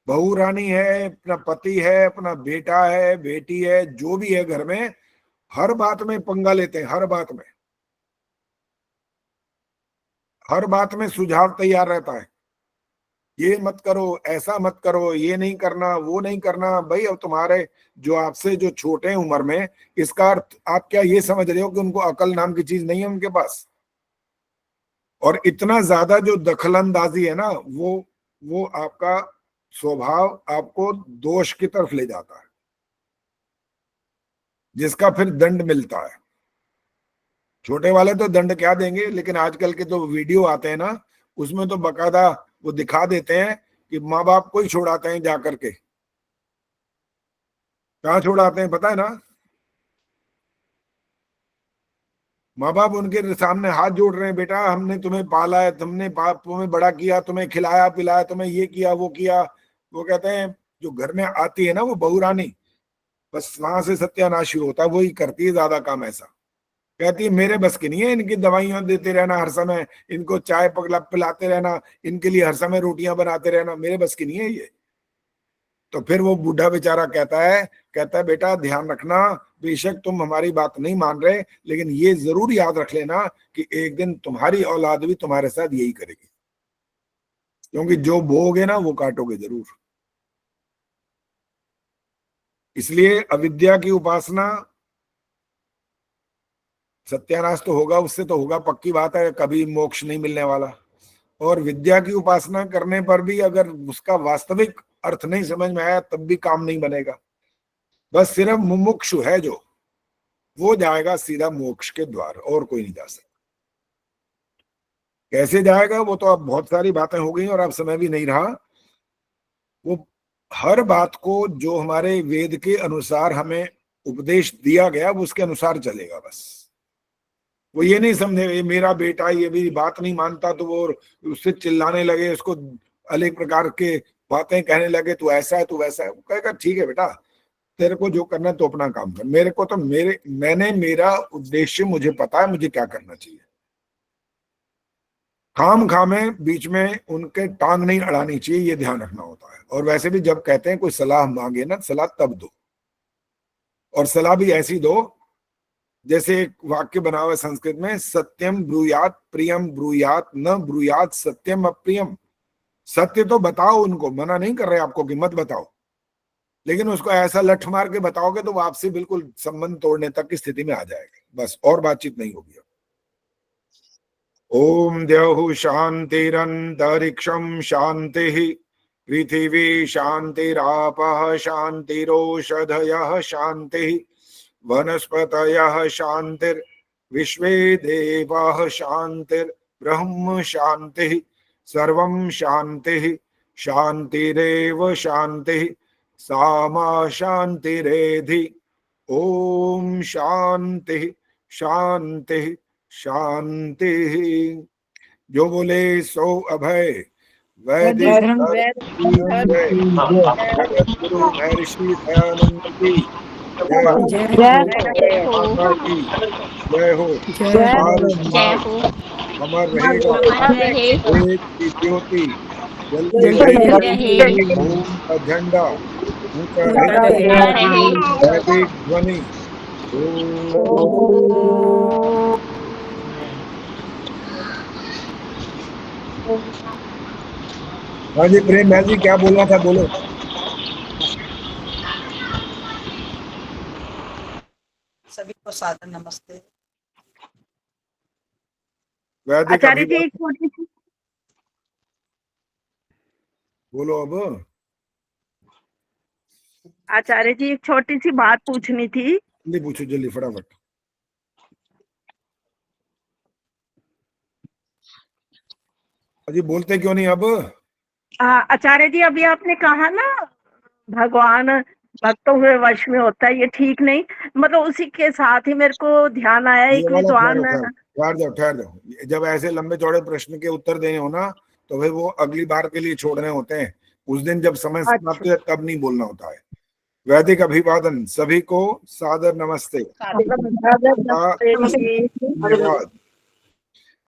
बहू रानी है, अपना पति है, अपना बेटा है, बेटी है, जो भी है घर में, हर बात में पंगा लेते हैं, हर बात में सुझाव तैयार रहता है, ये मत करो, ऐसा मत करो, ये नहीं करना, वो नहीं करना। भाई अब तुम्हारे जो आपसे जो छोटे हैं उम्र में, इसका अर्थ आप क्या ये समझ रहे हो कि उनको अकल नाम की चीज नहीं है उनके पास? और इतना ज्यादा जो दखलंदाजी है ना, वो आपका स्वभाव आपको दोष की तरफ ले जाता है, जिसका फिर दंड मिलता है। छोटे वाले तो दंड क्या देंगे, लेकिन आजकल के जो वीडियो आते हैं ना, उसमें तो बकायदा वो दिखा देते हैं कि माँ बाप को ही छोड़ाते हैं जाकर के। कहाँ छोड़ाते हैं पता है ना? माँ बाप उनके सामने हाथ जोड़ रहे हैं, बेटा हमने तुम्हें पाला है, तुम्हें बड़ा किया, तुम्हें खिलाया पिलाया, तुम्हें ये किया वो किया। वो कहते हैं जो घर में आती है ना वो बहू रानी, बस वहां से सत्यानाश शुरू होता है, वही करती है ज्यादा काम। ऐसा कहती है मेरे बस की नहीं है इनकी दवाइयां देते रहना हर समय, इनको चाय पिलाते रहना, इनके लिए हर समय रोटियां बनाते रहना, मेरे बस की नहीं है ये। तो फिर वो बूढ़ा बेचारा कहता है बेटा ध्यान रखना, बेशक तुम हमारी बात नहीं मान रहे, लेकिन ये जरूर याद रख लेना कि एक दिन तुम्हारी औलाद भी तुम्हारे साथ यही करेगी, क्योंकि जो बोओगे ना वो काटोगे जरूर। इसलिए अविद्या की उपासना, सत्यानाश तो होगा, उससे तो होगा पक्की बात है, कभी मोक्ष नहीं मिलने वाला। और विद्या की उपासना करने पर भी अगर उसका वास्तविक अर्थ नहीं समझ में आया तब भी काम नहीं बनेगा। बस सिर्फ मुमुक्षु है जो, वो जाएगा सीधा मोक्ष के द्वार, और कोई नहीं जा सकता। कैसे जाएगा वो तो अब बहुत सारी बातें हो गई और अब समय भी नहीं रहा। वो हर बात को जो हमारे वेद के अनुसार हमें उपदेश दिया गया वो उसके अनुसार चलेगा। बस वो ये नहीं समझे ये मेरा बेटा ये भी बात नहीं मानता तो वो उससे चिल्लाने लगे, उसको अनेक प्रकार के बातें कहने लगे, तू ऐसा है तू वैसा है। वो कहेगा ठीक है बेटा, तेरे को जो करना है तो अपना काम कर, मेरे को तो मैंने मेरा उद्देश्य मुझे पता है, मुझे क्या करना चाहिए। खाम बीच में उनके टांग नहीं अड़ानी चाहिए, ये ध्यान रखना होता है। और वैसे भी जब कहते हैं कोई सलाह मांगे ना, सलाह तब दो, और सलाह भी ऐसी दो जैसे एक वाक्य बना हुआ है संस्कृत में, सत्यम ब्रूयात प्रियम ब्रूयात न ब्रूयात सत्यम अप्रियम। सत्य तो बताओ उनको, मना नहीं कर रहे आपको कि मत बताओ, लेकिन उसको ऐसा लठ मार के बताओगे तो वो आपसे बिल्कुल संबंध तोड़ने तक की स्थिति में आ जाएगा, बस और बातचीत नहीं होगी। ओम द्यौः शांतिरन्तरिक्षं शांतिः पृथिवी शांतिरापः शांतिरोषधयः शांतिः वनस्पतयः शांतिर्विश्वे देवाः शांतिर्ब्रह्म शांतिः सर्वं शांतिः शांतिरेव शांतिः सामा शांतिरेधि। ओम शांतिः शांतिः शांतिः। जो बोले सो अभय। वैदिक गुरु महर्षि दयानंद की जय हो। अमर रहेगा एक की ज्योति जलती रहे, ओम का झंडा ऊंचा रहे, वैदिक ध्वनि। हाँ जी प्रेम महल जी क्या बोलना था, बोलो। सभी को सादर नमस्ते। आचार्य जी एक छोटी सी बोलो। अब आचार्य जी एक छोटी सी बात पूछनी थी। जल्दी पूछो, जल्दी फटाफट। अजी बोलते क्यों नहीं अब? आचार्य जी अभी आपने कहा ना भगवान भक्तों के वश में होता है, ये ठीक नहीं, मतलब उसी के साथ ही मेरे को ध्यान आया एक विद्वान। ठहर जाओ, जब ऐसे लंबे चौड़े प्रश्न के उत्तर देने हो ना तो फिर वो अगली बार के लिए छोड़ने होते हैं, उस दिन जब समय समाप्त है तब नहीं बोलना होता है। वैदिक अभिवादन, सभी को सादर नमस्ते। धन्यवाद।